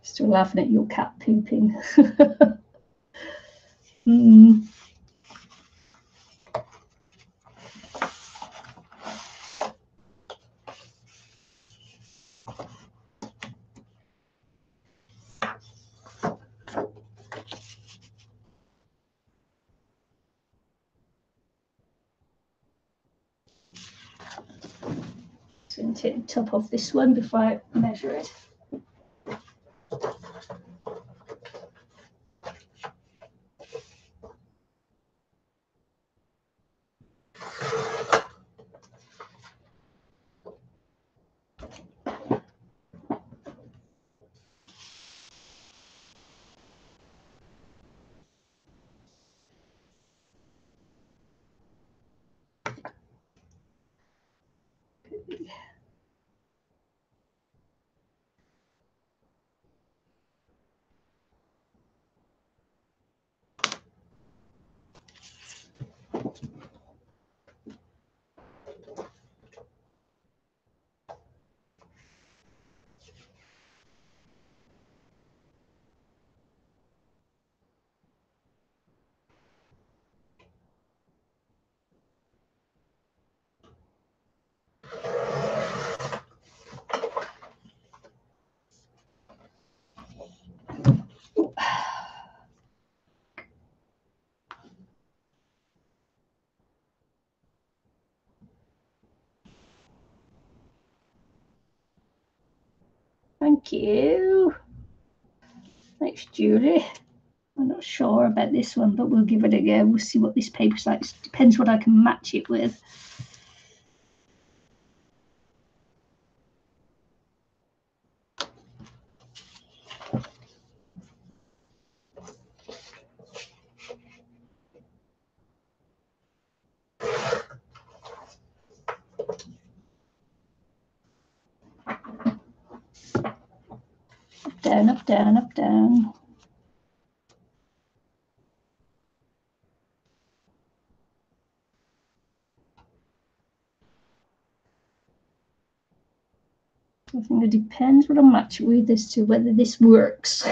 Still laughing at your cat pooping. So I'm going to take the top off this one before I measure it. Thank you. Thanks, Julie. I'm not sure about this one, but we'll give it a go. We'll see what this paper's like. It depends what I can match it with. Up, down, up, down, up, down. I think it depends what I match it with as to whether this works.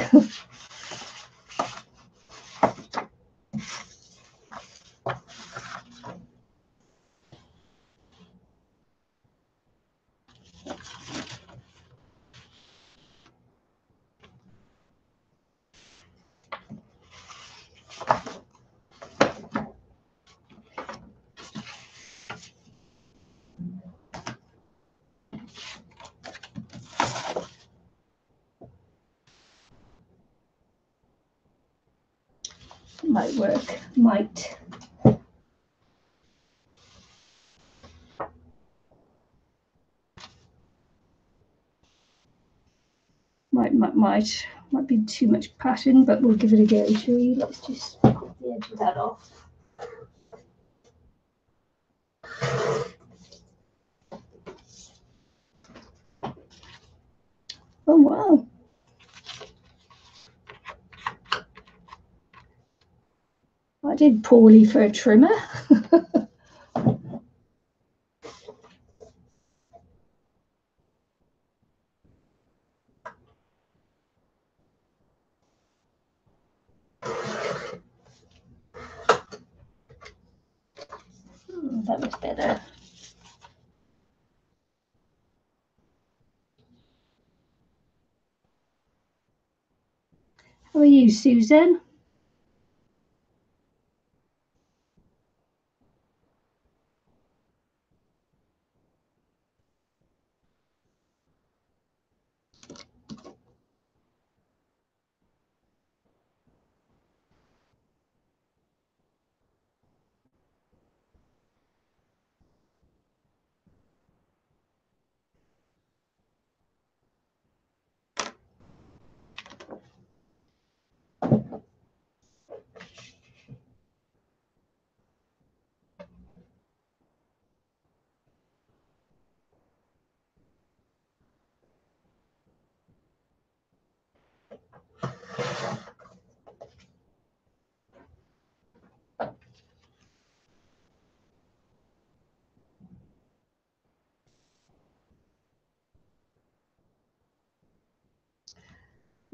Might work, might. Might be too much pattern, but we'll give it a go, shall we? Let's just pop the edge of that off. Oh wow. I did poorly for a trimmer. That was better. How are you, Susan?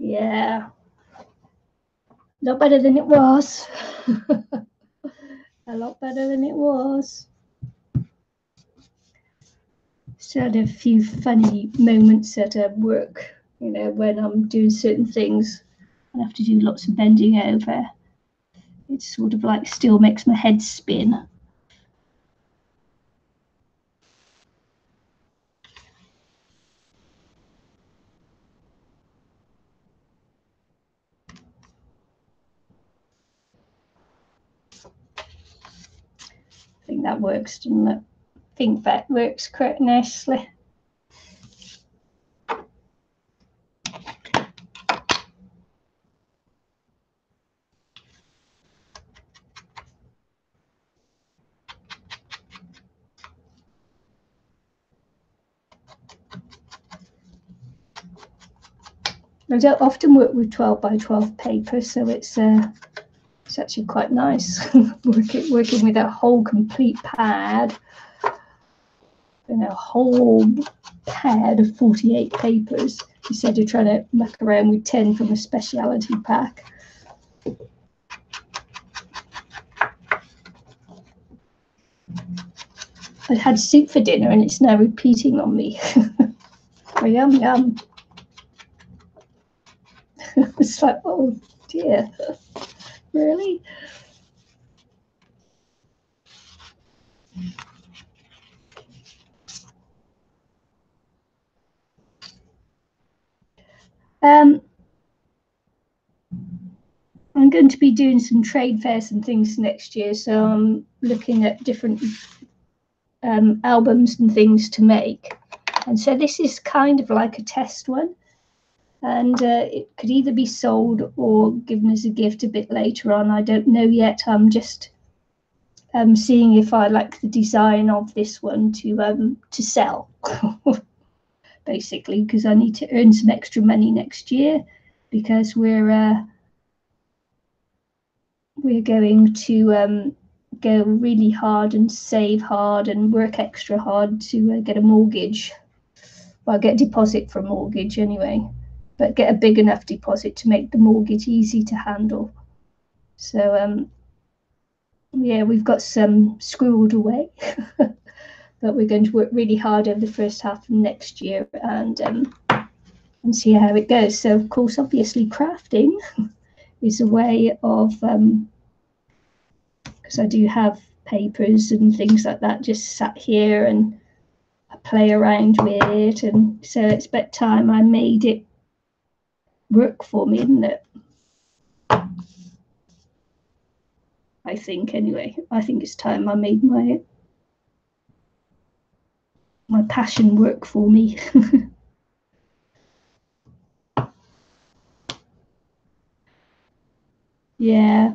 Yeah, a lot better than it was. A lot better than it was. Still had a few funny moments at work, you know, when I'm doing certain things. I have to do lots of bending over. It sort of like still makes my head spin. think that works, doesn't it? I think that works quite nicely. I don't often work with 12 by 12 paper, so it's actually quite nice working with a whole complete pad and a whole pad of 48 papers instead of trying to muck around with 10 from a speciality pack. I had soup for dinner and it's now repeating on me. Oh, yum, yum. It's like, oh dear, really? I'm going to be doing some trade fairs and things next year, so I'm looking at different albums and things to make. And so this is kind of like a test one. And it could either be sold or given as a gift a bit later on. I don't know yet. I'm just seeing if I like the design of this one to sell, basically, because I need to earn some extra money next year, because we're going to go really hard and save hard and work extra hard to get a mortgage. Well, get a deposit for a mortgage anyway, but get a big enough deposit to make the mortgage easy to handle. So yeah, we've got some squirreled away, but we're going to work really hard over the first half of next year and see how it goes. So of course, obviously crafting is a way of, because I do have papers and things like that just sat here and I play around with it, and so it's about time I made it work for me, isn't it? I think anyway. I think it's time I made my passion work for me. Yeah.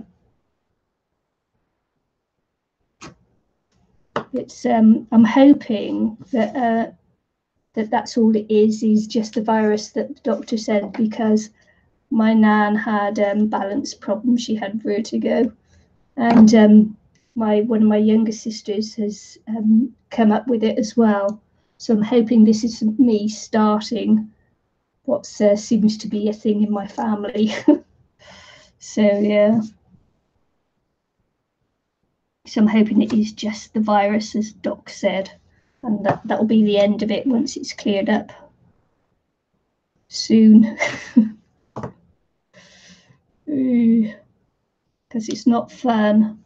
It's I'm hoping that that's all it is just the virus that the doctor said, because my nan had balance problems. She had vertigo, and one of my younger sisters has come up with it as well. So I'm hoping this is me starting what seems to be a thing in my family. So yeah. So I'm hoping it is just the virus, as Doc said, and that'll be the end of it once it's cleared up soon. Because it's not fun.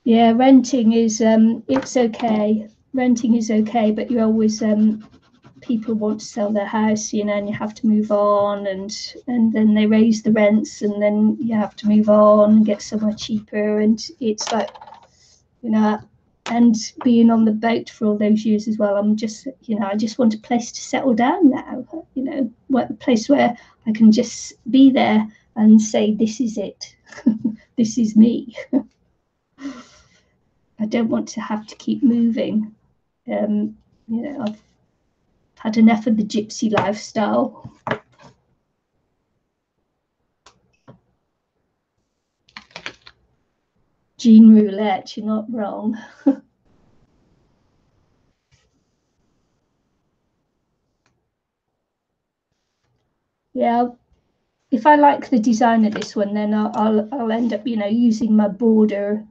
Yeah, renting is it's okay. Renting is okay, but you're always people want to sell their house, and you have to move on, and then they raise the rents, and then you have to move on and get somewhere cheaper, and it's like, and being on the boat for all those years as well, I'm just, I just want a place to settle down now, a place where I can just be there and say, this is it. This is me. I don't want to have to keep moving. I've had enough of the gypsy lifestyle. Jean roulette, you're not wrong. Yeah, if I like the design of this one, then I'll end up, using my border,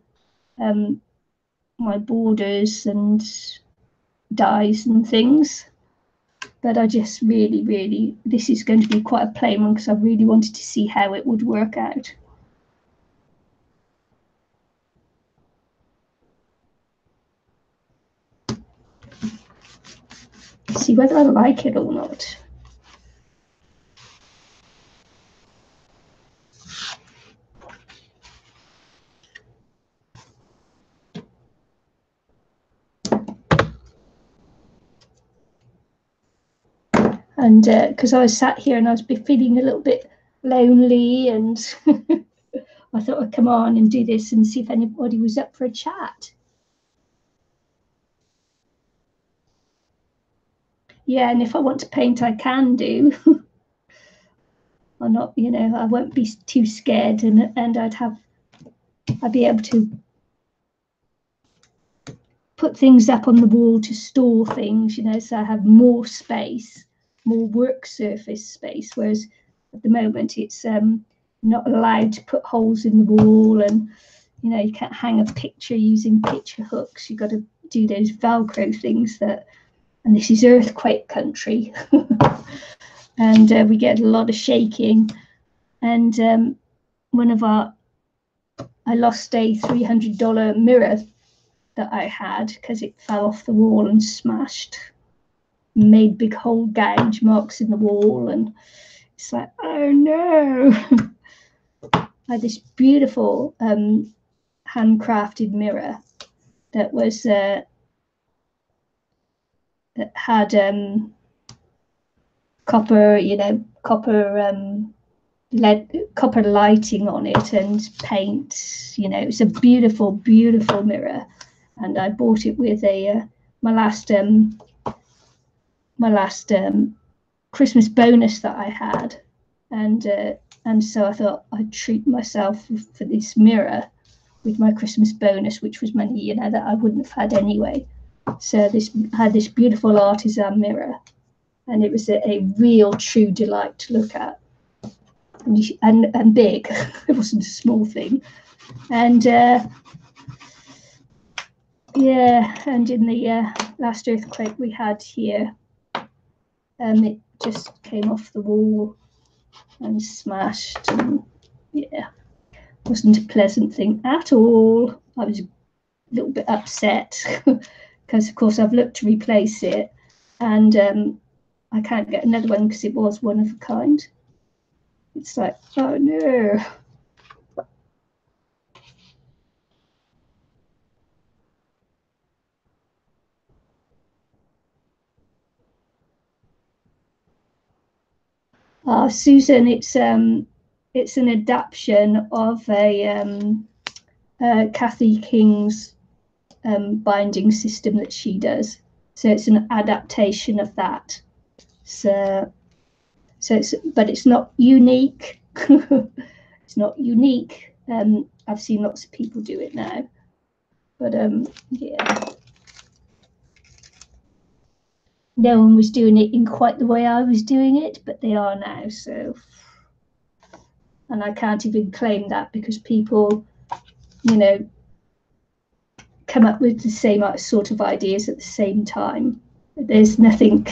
my borders and dies and things. but I just really, this is going to be quite a plain one because I really wanted to see how it would work out. See whether I like it or not. And because I was sat here and I was feeling a little bit lonely, and I thought I'd come on and do this and see if anybody was up for a chat. Yeah, and if I want to paint, I can do. I'm not, you know, I won't be too scared, and I'd be able to put things up on the wall to store things, you know, so I have more space, more work surface space, whereas at the moment it's not allowed to put holes in the wall, and you know, you can't hang a picture using picture hooks. You've got to do those Velcro things and this is earthquake country. And we get a lot of shaking, and I lost a $300 mirror that I had because it fell off the wall and smashed, made big hole gouge marks in the wall, and it's like, oh no. I had this beautiful handcrafted mirror that was that had copper, you know, copper lighting on it and paint. You know, it's a beautiful mirror, and I bought it with my last Christmas bonus that I had, and so I thought I'd treat myself for this mirror with my Christmas bonus, which was money, you know, that I wouldn't have had anyway. So I had this beautiful artisan mirror, and it was a real true delight to look at, and big. It wasn't a small thing, and yeah, and in the last earthquake we had here, it just came off the wall and smashed, and yeah, wasn't a pleasant thing at all. I was a little bit upset because of course I've looked to replace it, and I can't get another one because it was one of a kind. It's like, oh no. Susan, it's an adaptation of a Kathy King's binding system that she does. So it's an adaptation of that. So but it's not unique. It's not unique. I've seen lots of people do it now, but yeah, no one was doing it in quite the way I was doing it, but they are now. So, and I can't even claim that because people, you know, come up with the same sort of ideas at the same time. There's nothing,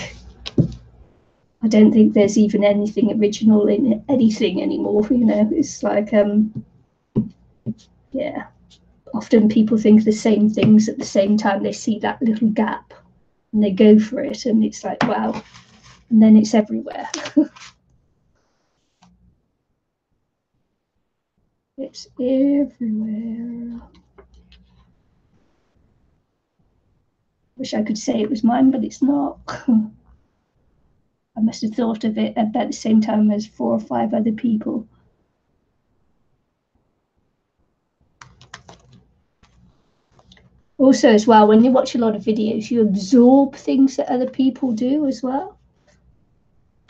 I don't think there's even anything original in anything anymore, you know. It's like yeah, often people think the same things at the same time. They see that little gap and they go for it, and it's like, wow, and then it's everywhere. It's everywhere. Wish I could say it was mine, but it's not. I must have thought of it about the same time as 4 or 5 other people. Also, as well, when you watch a lot of videos, you absorb things that other people do as well.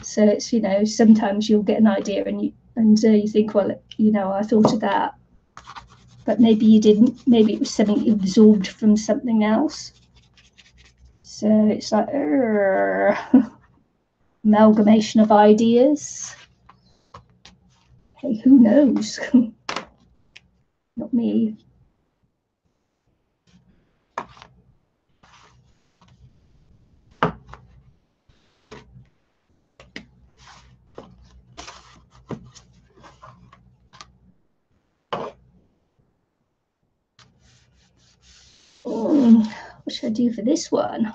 So it's, you know, sometimes you'll get an idea and you think, well, you know, I thought of that, but maybe you didn't. Maybe it was something you absorbed from something else. So it's like amalgamation of ideas. Hey, who knows? Not me. What should I do for this one?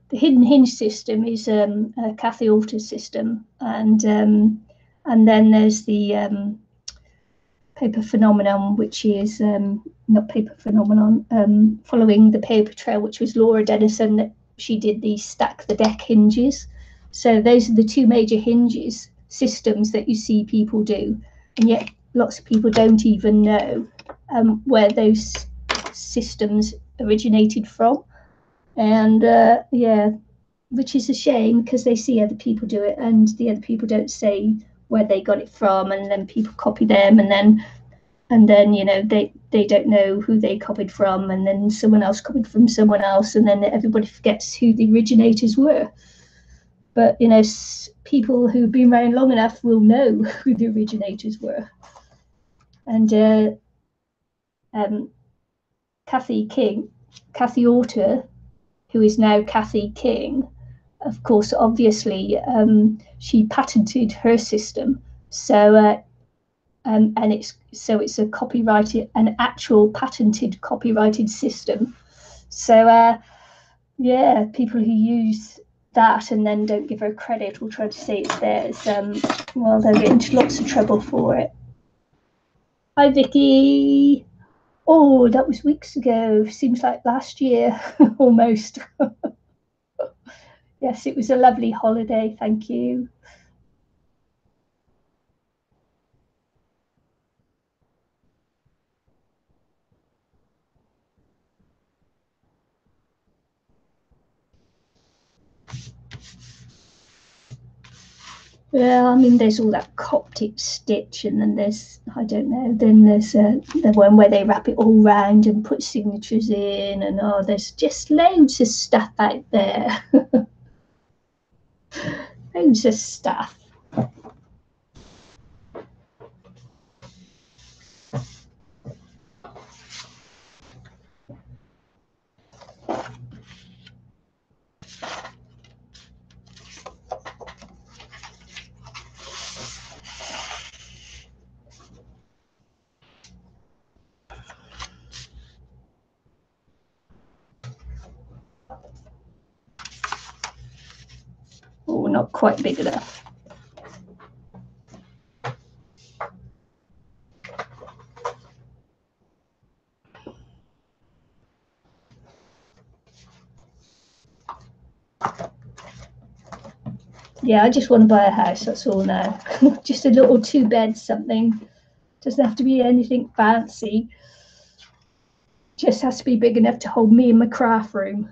The hidden hinge system is a Cathy Alter system, and then there's the paper phenomenon, which is not paper phenomenon, following the paper trail, which was Laura Dennison. She did the stack the deck hinges. So those are the two major hinges systems that you see people do, and yet lots of people don't even know where those systems originated from. And yeah, which is a shame because they see other people do it and the other people don't say where they got it from, and then people copy them, and then you know they don't know who they copied from, and then someone else copied from someone else, and then everybody forgets who the originators were. But you know, people who've been around long enough will know who the originators were. And Cathy Alter, who is now Cathy King, of course, obviously, she patented her system. So, and it's a copyrighted, an actual patented copyrighted system. So, yeah, people who use that and then don't give her credit or try to say it's theirs, well, they'll get into lots of trouble for it. Hi, Vicky. Oh, that was weeks ago. Seems like last year, almost. Yes, it was a lovely holiday. Thank you. Yeah, I mean, there's all that Coptic stitch, and then there's, I don't know, then there's the one where they wrap it all round and put signatures in, and oh, there's just loads of stuff out there. Loads of stuff. Oh, not quite big enough. Yeah, I just want to buy a house, that's all now. Just a little 2-bed something. Doesn't have to be anything fancy. Just has to be big enough to hold me in my craft room.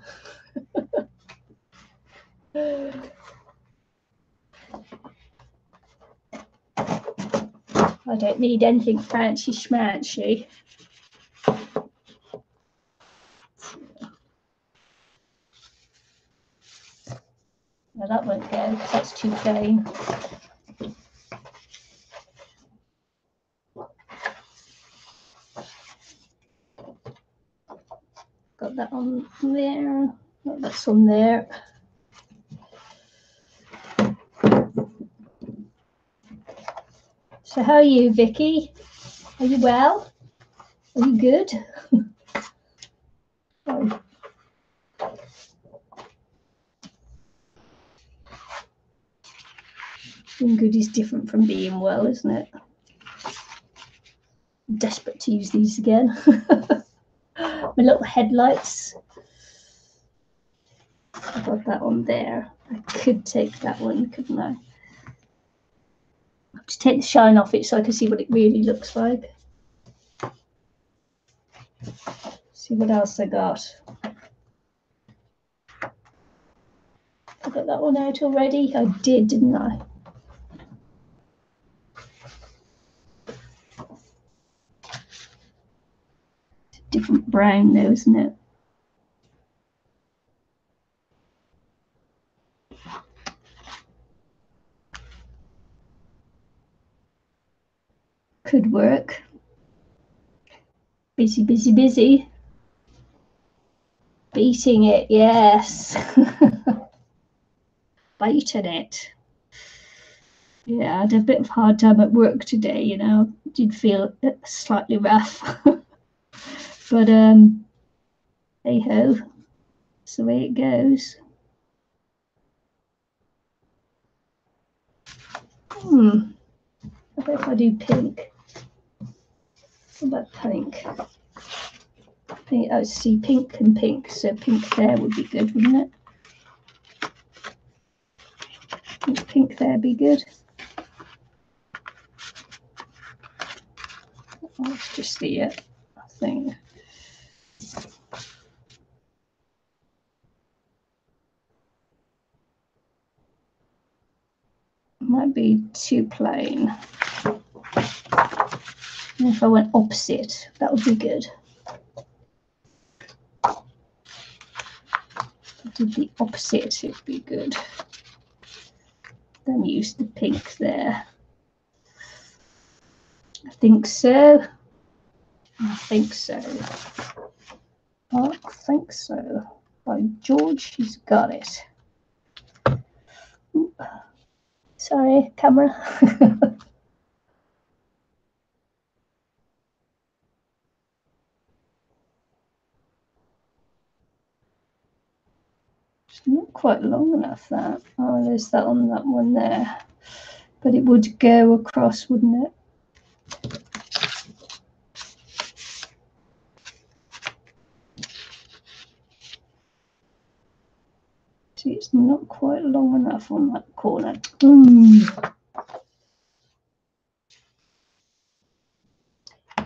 I don't need anything fancy schmancy. No, that won't go because that's too plain. Got that on there. Oh, that's on there. So how are you, Vicky? Are you well? Are you good? Oh. Being good is different from being well, isn't it? I'm desperate to use these again. My little headlights. I've got that on there. I could take that one, couldn't I? I have to take the shine off it so I can see what it really looks like. See what else I got. I got that one out already. I did, didn't I? It's a different brown though, isn't it? could work. Busy, busy, busy. Beating it, yes. Biting it. Yeah, I had a bit of a hard time at work today, you know. Did feel slightly rough. But hey ho, that's the way it goes. How about if I do pink? What about pink? Pink, oh, see, pink and pink. So pink there would be good, wouldn't it? Pink there be good. Oh, it's just the thing. Might be too plain. And if I went opposite, that would be good. If I did the opposite, it would be good. Then use the pink there. I think so. I think so. I think so. By George, he's got it. Ooh. Sorry, camera. It's not quite long enough, that. Oh, there's that on that one there. But it would go across, wouldn't it? See, it's not quite long enough on that corner.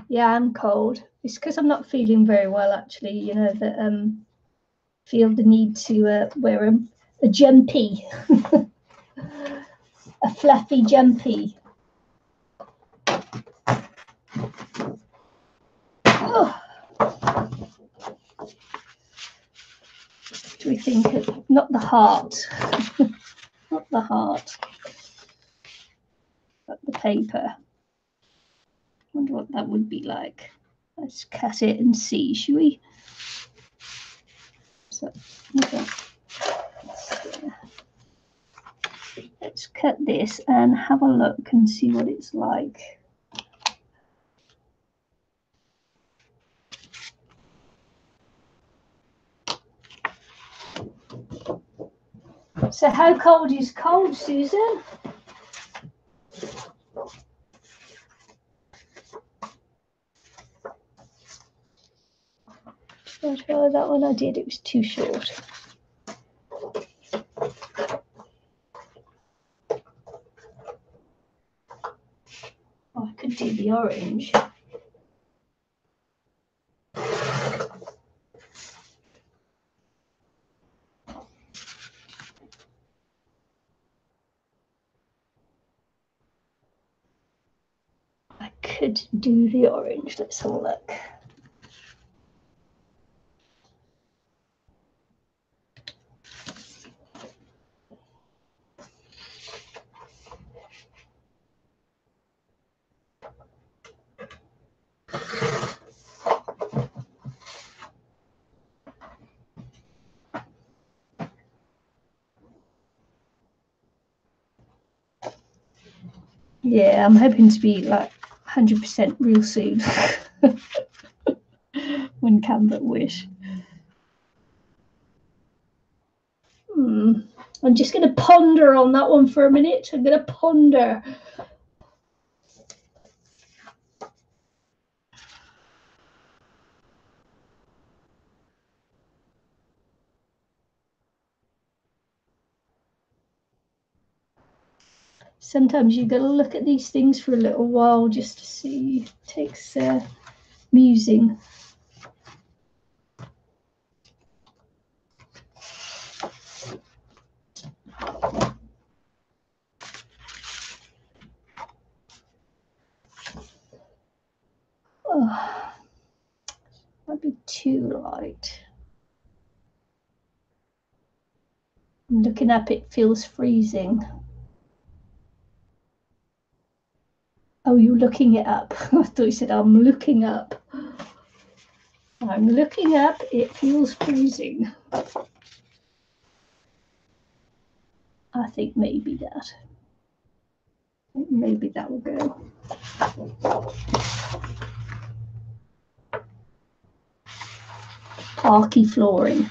Yeah, I'm cold. It's because I'm not feeling very well, actually. You know, that feel the need to wear a jumpy, a fluffy jumpy. Oh. Do we think of, not the heart, not the heart, but the paper. Wonder what that would be like. Let's cut it and see, shall we? So, okay. Let's cut this and have a look and see what it's like. So how cold is cold, Susan? Oh, that one I did, it was too short. Oh, I could do the orange. I could do the orange. Let's have a look. Yeah, I'm hoping to be like 100% real soon. When can but wish. I'm just going to ponder on that one for a minute. I'm going to ponder. Sometimes you've got to look at these things for a little while just to see. It takes musing. Oh, might be too light. I'm looking up, it feels freezing. Oh, you're looking it up. I thought you said I'm looking up. I'm looking up. It feels freezing. I think maybe that. Maybe that will go. Parky flooring.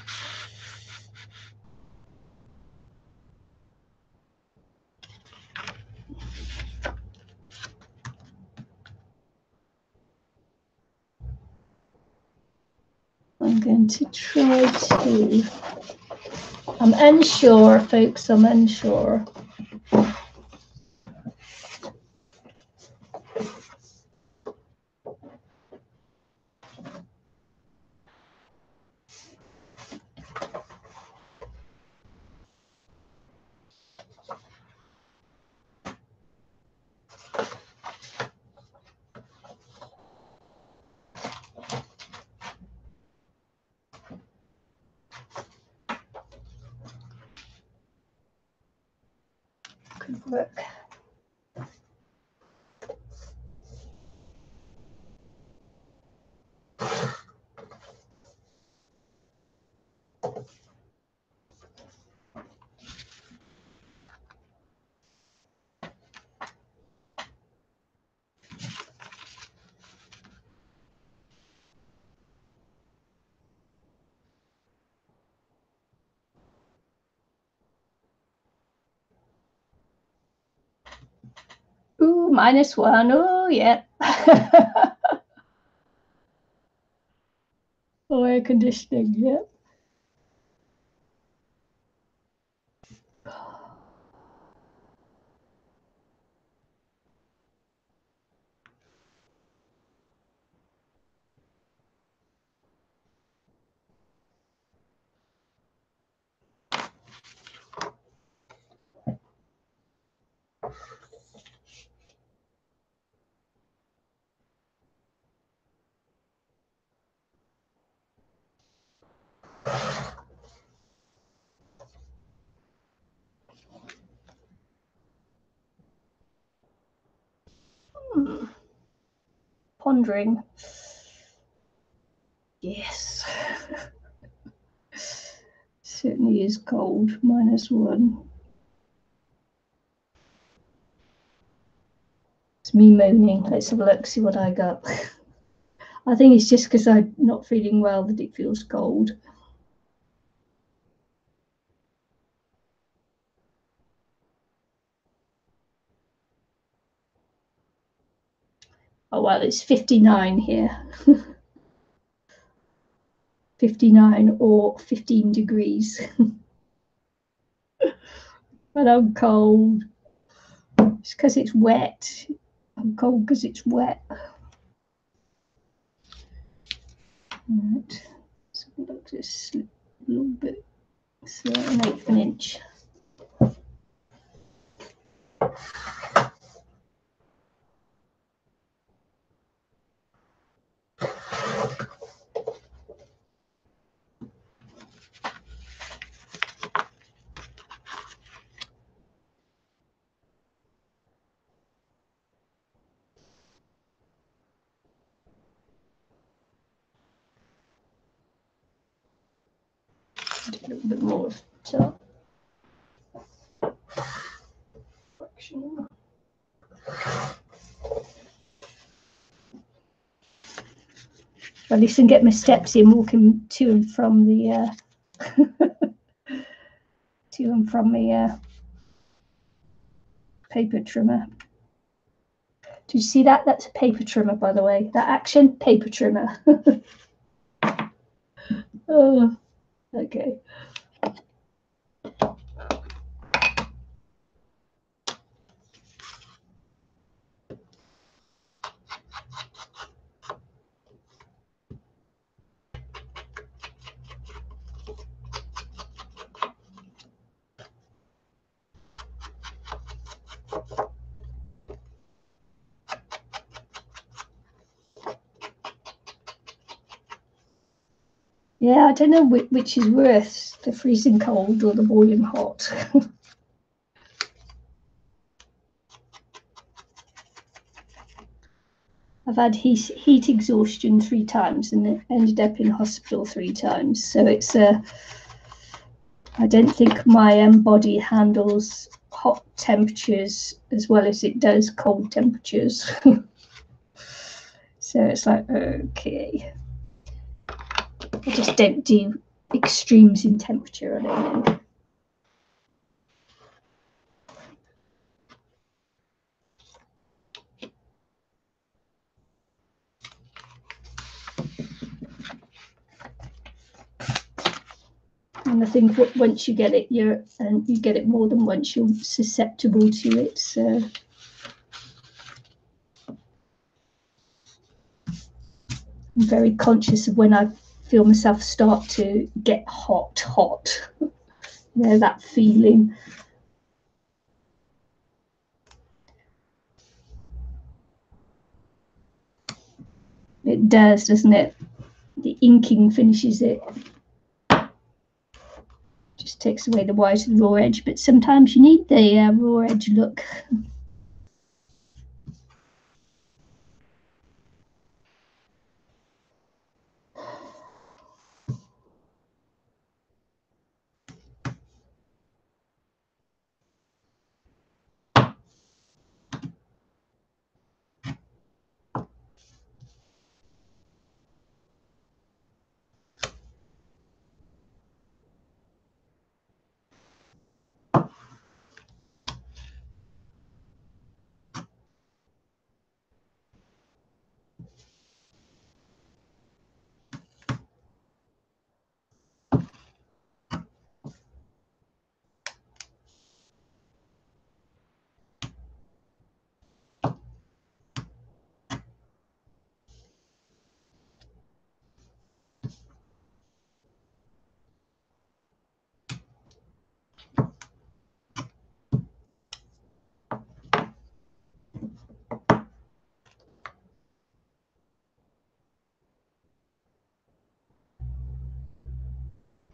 I'm going to try to. I'm unsure, folks. I'm unsure. Could work. Ooh, -1. Oh, yeah. Oh, air conditioning, yeah. Pondering. Yes. Certainly is cold. -1. It's me moaning. Let's have a look, see what I got. I think it's just because I'm not feeling well that it feels cold. Oh, well, it's 59 here. 59 or 15 degrees. But I'm cold. It's because it's wet. I'm cold because it's wet. Right. So look, just slip a little bit. So 1/8 of an inch. A little bit more top. Fraction. At least I can get my steps in, walking to and from the to and from the paper trimmer. Did you see that? That's a paper trimmer, by the way. That action, paper trimmer. Oh, okay. Yeah, I don't know which is worse, the freezing cold or the boiling hot. I've had heat exhaustion 3 times and ended up in hospital 3 times. So it's I don't think my body handles hot temperatures as well as it does cold temperatures. So it's like, okay. I just don't do extremes in temperature, I don't think. And I think once you get it, you get it more than once, you're susceptible to it. So I'm very conscious of when I feel myself start to get hot. You know, that feeling. It does, doesn't it? The inking finishes it. Just takes away the white and raw edge, but sometimes you need the raw edge look.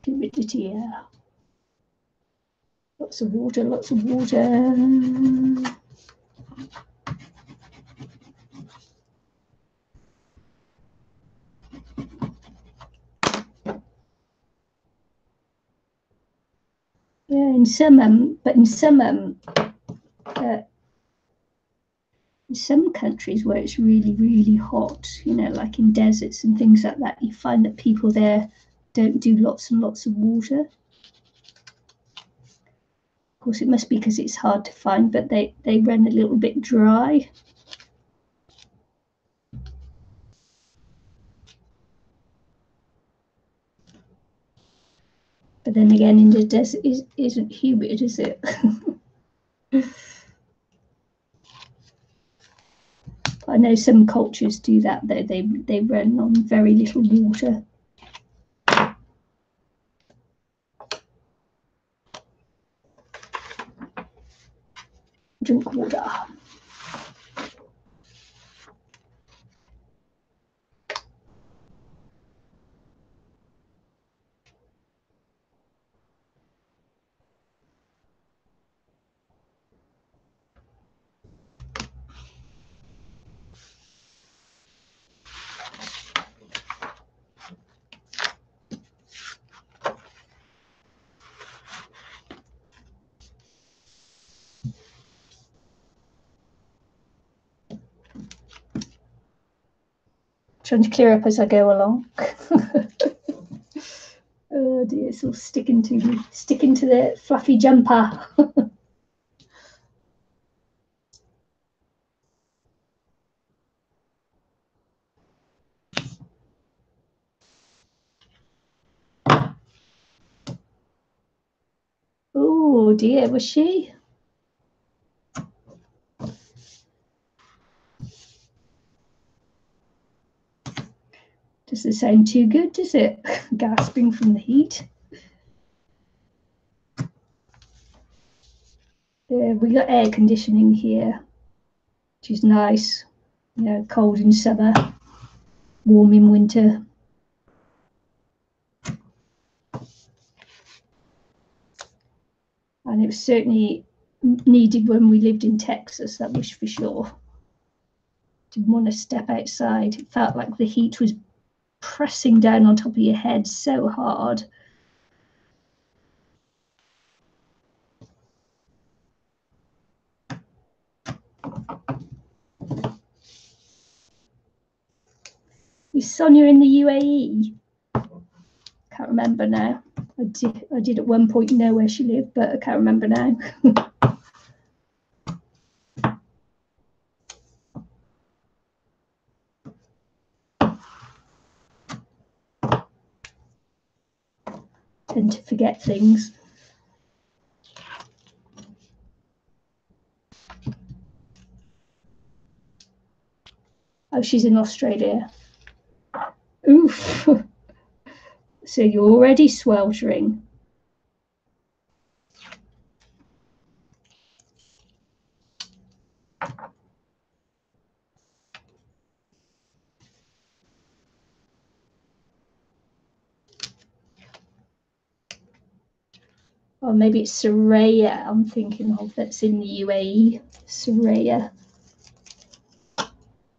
Humidity, yeah. Lots of water, lots of water. Yeah, in some, but in some countries where it's really, really hot, you know, like in deserts and things like that, you find that people there don't do lots and lots of water. Of course, it must be because it's hard to find, but they run a little bit dry. But then again, in the desert, isn't humid, is it? I know some cultures do that, though. They run on very little water. Drink water. Trying to clear up as I go along. Oh dear, it's all sticking to the fluffy jumper. Oh dear, was she? Doesn't sound too good, does it? Gasping from the heat. Yeah, we got air conditioning here, which is nice. You know, cold in summer, warm in winter. And it was certainly needed when we lived in Texas, that was for sure. Didn't want to step outside. It felt like the heat was pressing down on top of your head so hard. Is Sonia in the UAE? Can't remember now. I did at one point know where she lived, but I can't remember now. Tend to forget things. Oh, she's in Australia. Oof. So you're already sweltering. Or maybe it's Soraya I'm thinking of, that's in the UAE. Soraya.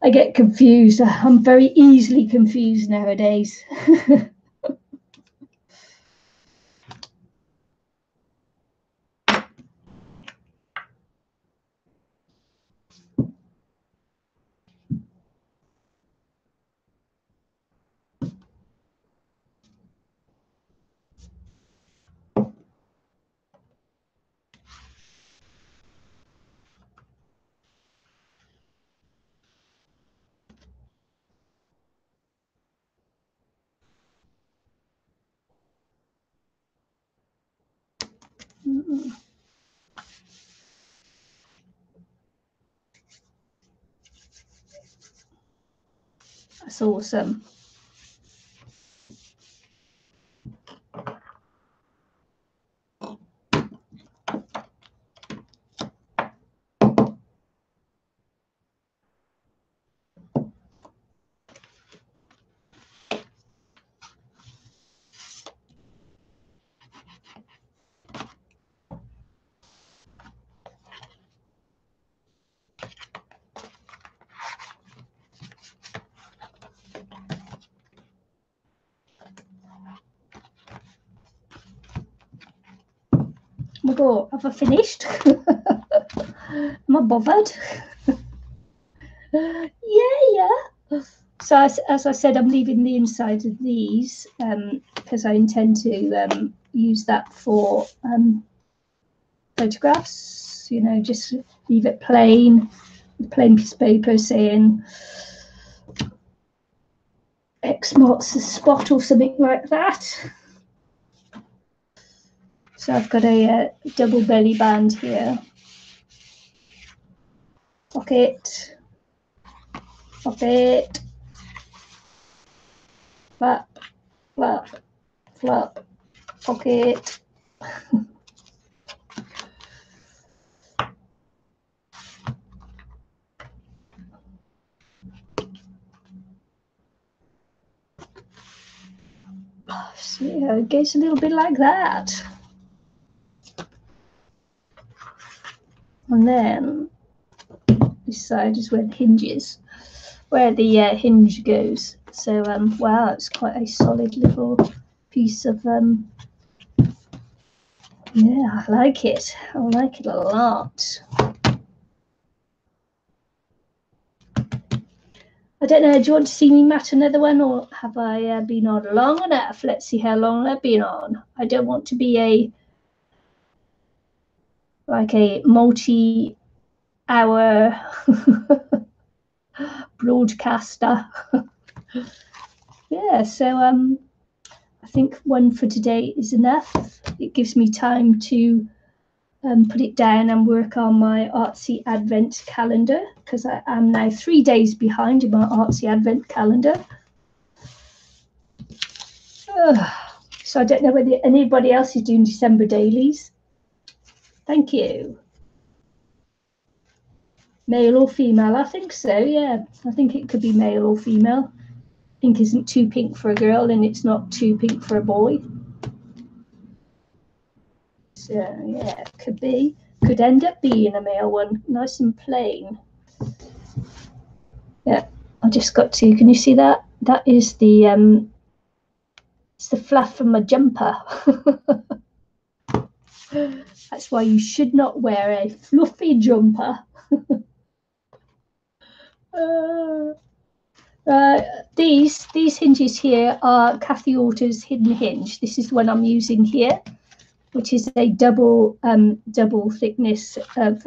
I get confused. I'm very easily confused nowadays. That's awesome. Oh my God, have I finished? Am I bothered? Yeah. So as I said, I'm leaving the inside of these because I intend to use that for photographs. You know, just leave it plain piece of paper saying X marks the spot or something like that. So I've got a double belly band here. Pocket, pocket, flap, flap, flap, pocket. So yeah, it goes a little bit like that. And then this side is where the hinge is, where the hinge goes. So wow, it's quite a solid little piece of yeah, I like it. I like it a lot. I don't know, do you want to see me mat another one, or have I been on long enough? Let's see how long I've been on. I don't want to be like a multi-hour broadcaster. Yeah, so I think one for today is enough. It gives me time to put it down and work on my artsy advent calendar, because I am now 3 days behind in my artsy advent calendar. So I don't know whether anybody else is doing December dailies. Thank you. Male or female? I think so, yeah. I think it could be male or female. Pink isn't too pink for a girl and it's not too pink for a boy. So yeah, it could be. Could end up being a male one, nice and plain. I just got to, can you see that? That is the it's the fluff from my jumper. That's why you should not wear a fluffy jumper. These hinges here are Kathy Orter's hidden hinge. This is the one I'm using here, which is a double thickness of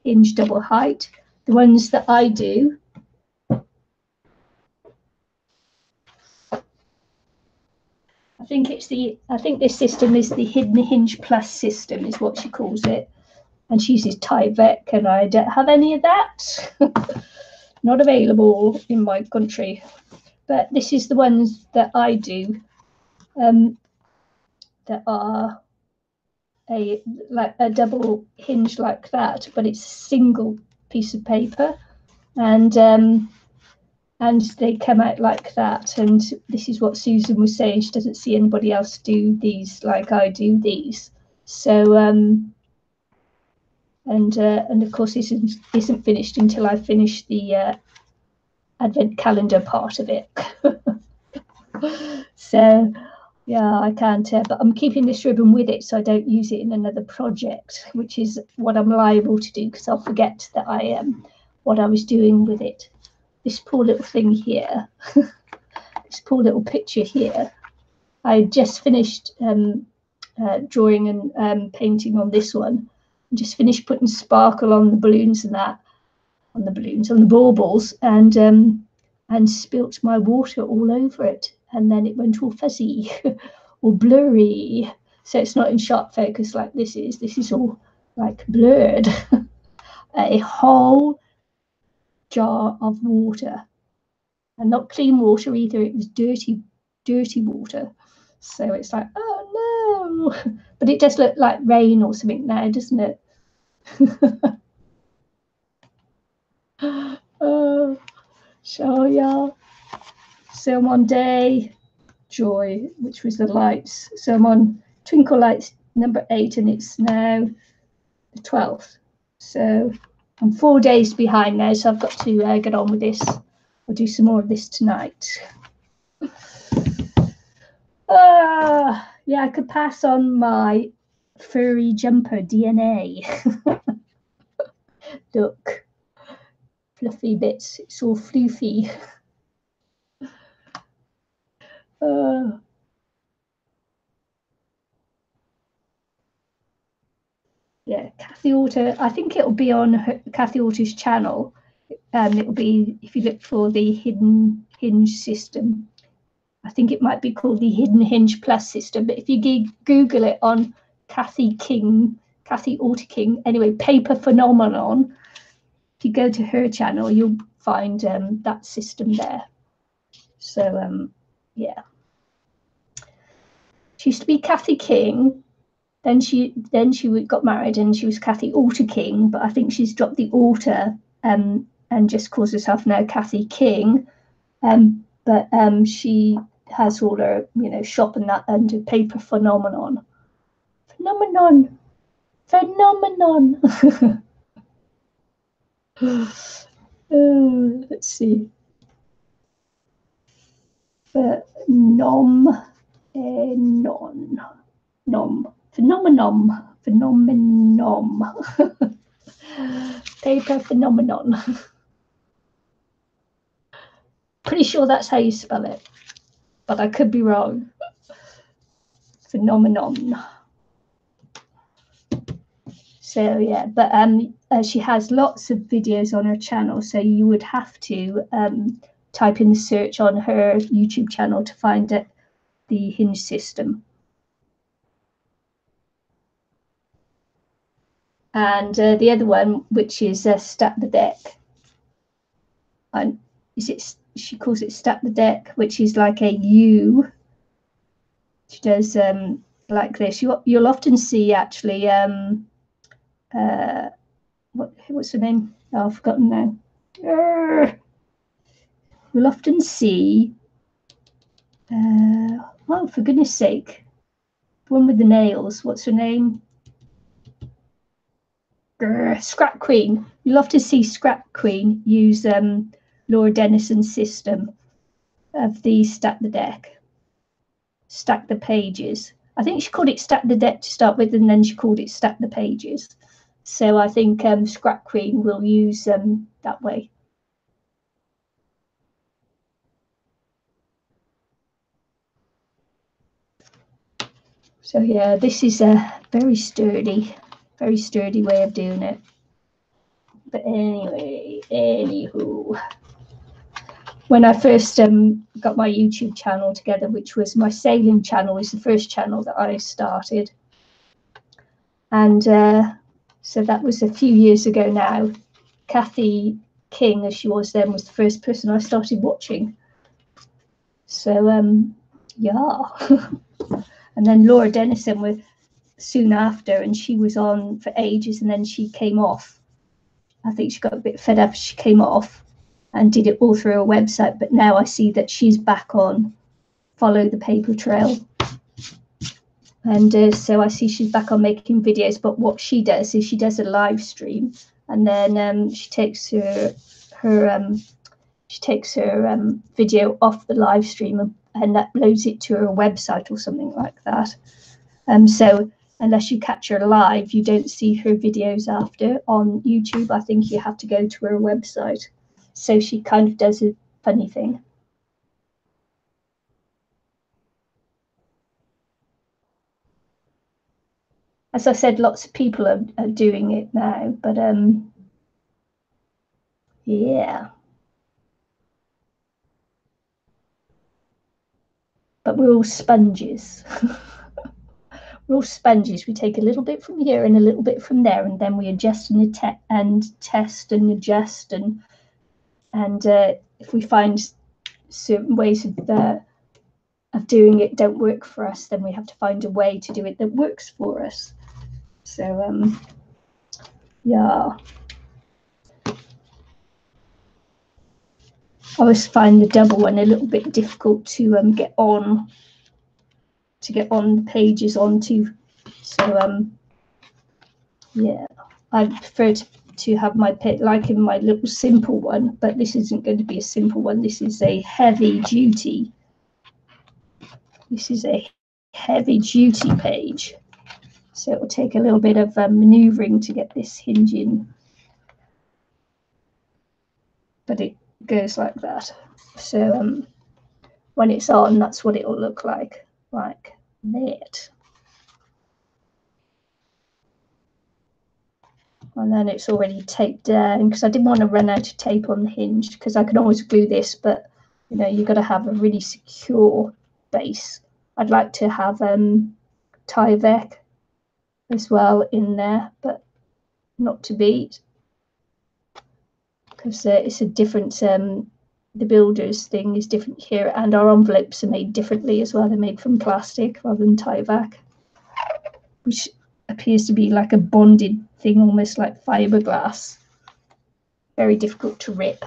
hinge, double height. The ones that I do, I think this system is the hidden hinge plus system, is what she calls it, and she uses Tyvek, and I don't have any of that. Not available in my country, but this is the ones that I do, that are a double hinge like that, but it's a single piece of paper, and they come out like that. And this is what Susan was saying, she doesn't see anybody else do these like I do these. So and of course this isn't finished until I finish the advent calendar part of it. So yeah, I can't, but I'm keeping this ribbon with it so I don't use it in another project, which is what I'm liable to do, because I'll forget that I am what I was doing with it. This poor little thing here, this poor little picture here, I just finished drawing and painting on this one. I just finished putting sparkle on the balloons and that, on the baubles, and spilt my water all over it, and then it went all fuzzy or blurry. So it's not in sharp focus like this is. This is all like blurred. A whole jar of water, and not clean water either. It was dirty water. So it's like, oh no. But it does look like rain or something now, doesn't it? Oh, so yeah. So I'm on day joy, which was the lights. So I'm on twinkle lights number 8, and it's now the 12th. So I'm 4 days behind now, so I've got to get on with this. I'll do some more of this tonight. Yeah, I could pass on my furry jumper DNA. Look, fluffy bits, it's all floofy. Yeah, Kathy Orter, I think it'll be on Kathy Orter's channel. It'll be, if you look for the hidden hinge system, I think it might be called the hidden hinge plus system, but if you Google it on Kathy Orter King, anyway, Paper Phenomenon, if you go to her channel, you'll find that system there. So yeah, she used to be Kathy King. Then she got married and she was Kathy Orter King, but I think she's dropped the Orter and just calls herself now Kathy King. But she has all her, shop and that under Paper Phenomenon. Let's see. Phenomenon. Paper Phenomenon. Pretty sure that's how you spell it, but I could be wrong. Phenomenon. So yeah, but she has lots of videos on her channel, so you would have to type in the search on her YouTube channel to find it, the hinge system. And the other one, which is Stack the Deck, and she calls it Stack the Deck, which is like a U. She does like this. You'll often see actually what's her name? Oh, I've forgotten now. You'll often see oh, for goodness sake, the one with the nails, what's her name? Scrap Queen. You'll often see Scrap Queen use Laura Denison's system of the stack the deck, stack the pages. I think she called it stack the deck to start with, and then she called it stack the pages. So I think Scrap Queen will use that way. So yeah, this is a very sturdy way of doing it. But anyway, anywho, when I first got my YouTube channel together, which was my sailing channel, was the first channel that I started. And so that was a few years ago now. Kathy King, as she was then, was the first person I started watching. So yeah. And then Laura Denison was soon after, and she was on for ages, and then she came off. I think she got a bit fed up. She came off and did it all through her website. But now I see that she's back on Follow the Paper Trail. And so I see she's back on making videos. But what she does is she does a live stream, and then she takes her video off the live stream and uploads it to her website or something like that. So unless you catch her live, you don't see her videos after on YouTube. I think you have to go to her website. So she kind of does a funny thing. As I said, lots of people are doing it now, but yeah. But we're all sponges. We're all sponges. We take a little bit from here and a little bit from there, and then we adjust and test and adjust, and if we find certain ways of doing it don't work for us, then we have to find a way to do it that works for us. So yeah, I always find the double one a little bit difficult to get on pages onto. So yeah, I prefer to have my pit like in my little simple one, but this isn't going to be a simple one. This is a heavy duty. This is a heavy duty page. So it will take a little bit of maneuvering to get this hinge in. But it goes like that. So when it's on, that's what it will look like that. And then it's already taped down, because I didn't want to run out of tape on the hinge, because I can always glue this, but you know, you've got to have a really secure base. I'd like to have Tyvek as well in there, but not to be, because it's a different the builder's thing is different here, and our envelopes are made differently as well. They're made from plastic rather than Tyvek, which appears to be like a bonded thing, almost like fiberglass. Very difficult to rip.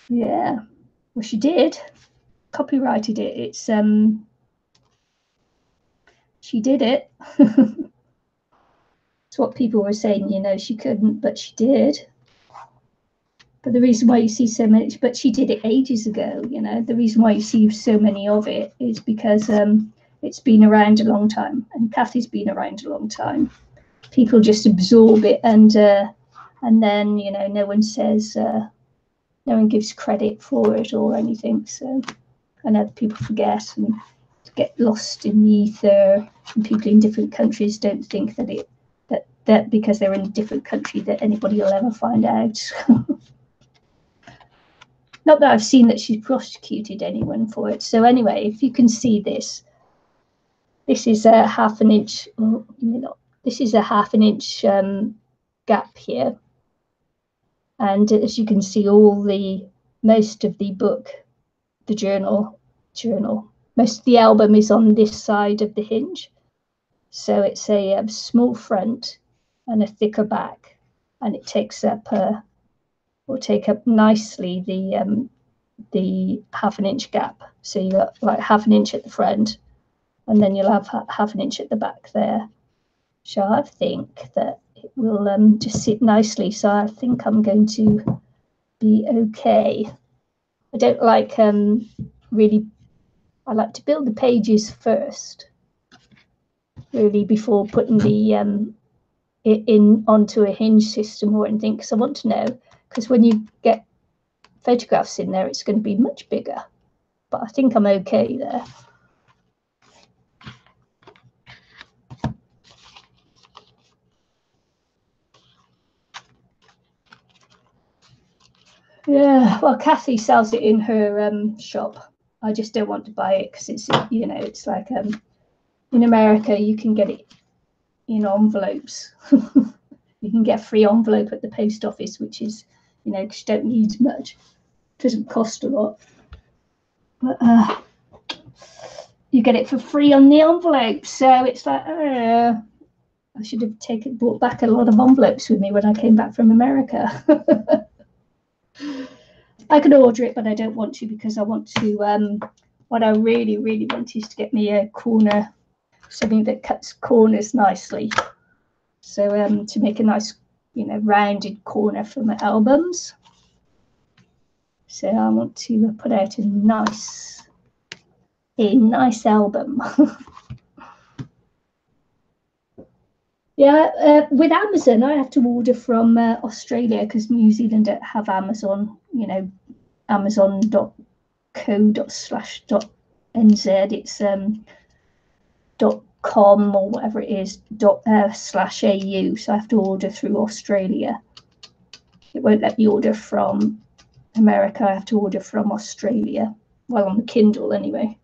Yeah, well, she did copyrighted it. It's she did it. It's what people were saying, you know, she couldn't, but she did. But the reason why you see so much, but she did it ages ago, you know, the reason why you see so many of it is because it's been around a long time, and Kathy's been around a long time. People just absorb it, and then, you know, no one says, no one gives credit for it or anything. So, and other people forget and get lost in the ether, and people in different countries don't think that because they're in a different country that anybody will ever find out. Not that I've seen that she's prosecuted anyone for it. So anyway, if you can see this, this is a half an inch. Oh, this is a half an inch gap here, and as you can see, most of the book, the journal, most of the album is on this side of the hinge. So it's a small front and a thicker back, and it takes up will take up nicely the half an inch gap. So you got like half an inch at the front, and then you'll have half an inch at the back there. So I think that it will just sit nicely. So I think I'm going to be okay. I don't like really, I like to build the pages first, really, before putting the it in onto a hinge system or anything, because I want to know, because when you get photographs in there, it's going to be much bigger. But I think I'm okay there. Yeah, well, Kathy sells it in her shop. I just don't want to buy it because it's, you know, it's like in America you can get it in envelopes. You can get a free envelope at the post office, which is, you know, because you don't need much. It doesn't cost a lot. But you get it for free on the envelope. So it's like, I should have brought back a lot of envelopes with me when I came back from America. I could order it, but I don't want to because I want to, what I really, really want is to get me a corner, something that cuts corners nicely. So to make a nice, you know, rounded corner for my albums. So I want to put out a nice album. Yeah, with Amazon, I have to order from Australia because New Zealand don't have Amazon, you know, amazon.co.nz. It's .com or whatever it is, /au. So I have to order through Australia. It won't let me order from America. I have to order from Australia. Well, on the Kindle anyway.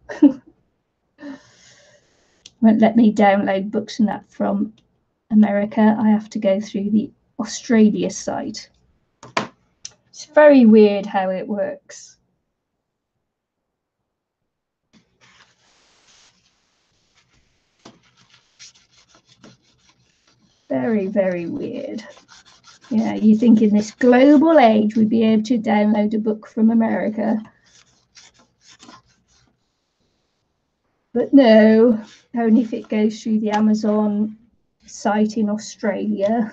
Won't let me download books and that from America. I have to go through the Australia site. It's very weird how it works. Very, very weird. Yeah, you think in this global age we'd be able to download a book from America. But no, only if it goes through the Amazon site in Australia.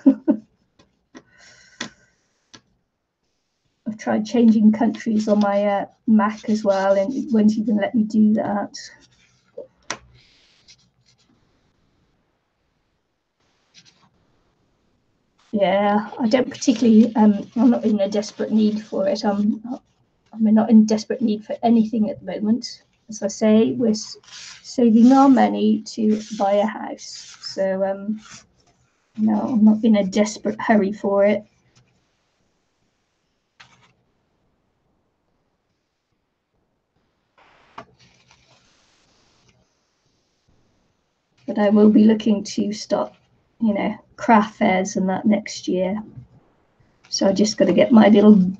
I've tried changing countries on my Mac as well, and it won't even let me do that. Yeah, I don't particularly, I'm not in a desperate need for it. I'm not in desperate need for anything at the moment. As I say, we're saving our money to buy a house. So, no, I'm not in a desperate hurry for it. But I will be looking to start, you know, craft fairs and that next year. So I just got to get my little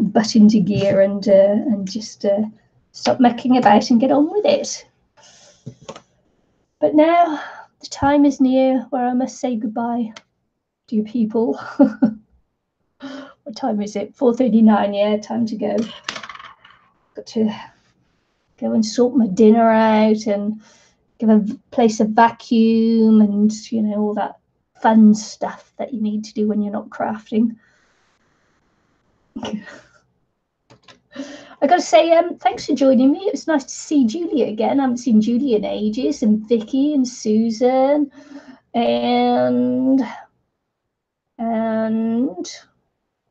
butt into gear and just stop mucking about and get on with it. But now the time is near where I must say goodbye, dear people. What time is it? 4:39. Yeah, time to go. Got to go and sort my dinner out and give a place a vacuum and, you know, all that fun stuff that you need to do when you're not crafting. I got to say, thanks for joining me. It was nice to see Julia again. I haven't seen Julia in ages, and Vicky and Susan and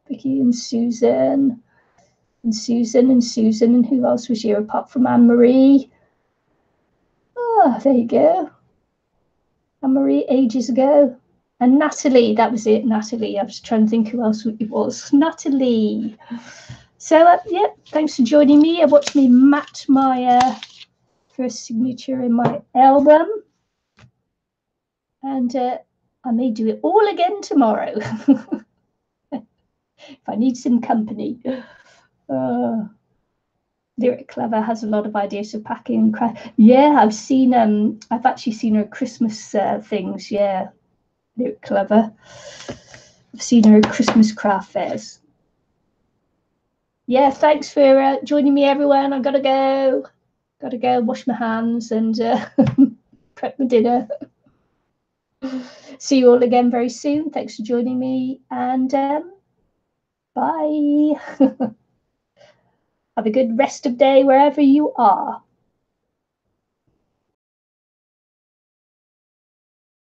Vicky and Susan and who else was here apart from Anne-Marie? Oh, there you go. Anne-Marie ages ago. And Natalie, that was it, Natalie. I was trying to think who else it was. Natalie. So, yeah, thanks for joining me. I watched me mat my first signature in my album. And I may do it all again tomorrow. If I need some company. Lyric Clever has a lot of ideas for packing and craft. Yeah, I've actually seen her Christmas things. Yeah, Lyric Clever. I've seen her at Christmas craft fairs. Yeah, thanks for joining me, everyone. I've got to go. Got to go wash my hands and prep my dinner. See you all again very soon. Thanks for joining me, and bye. Have a good rest of day wherever you are.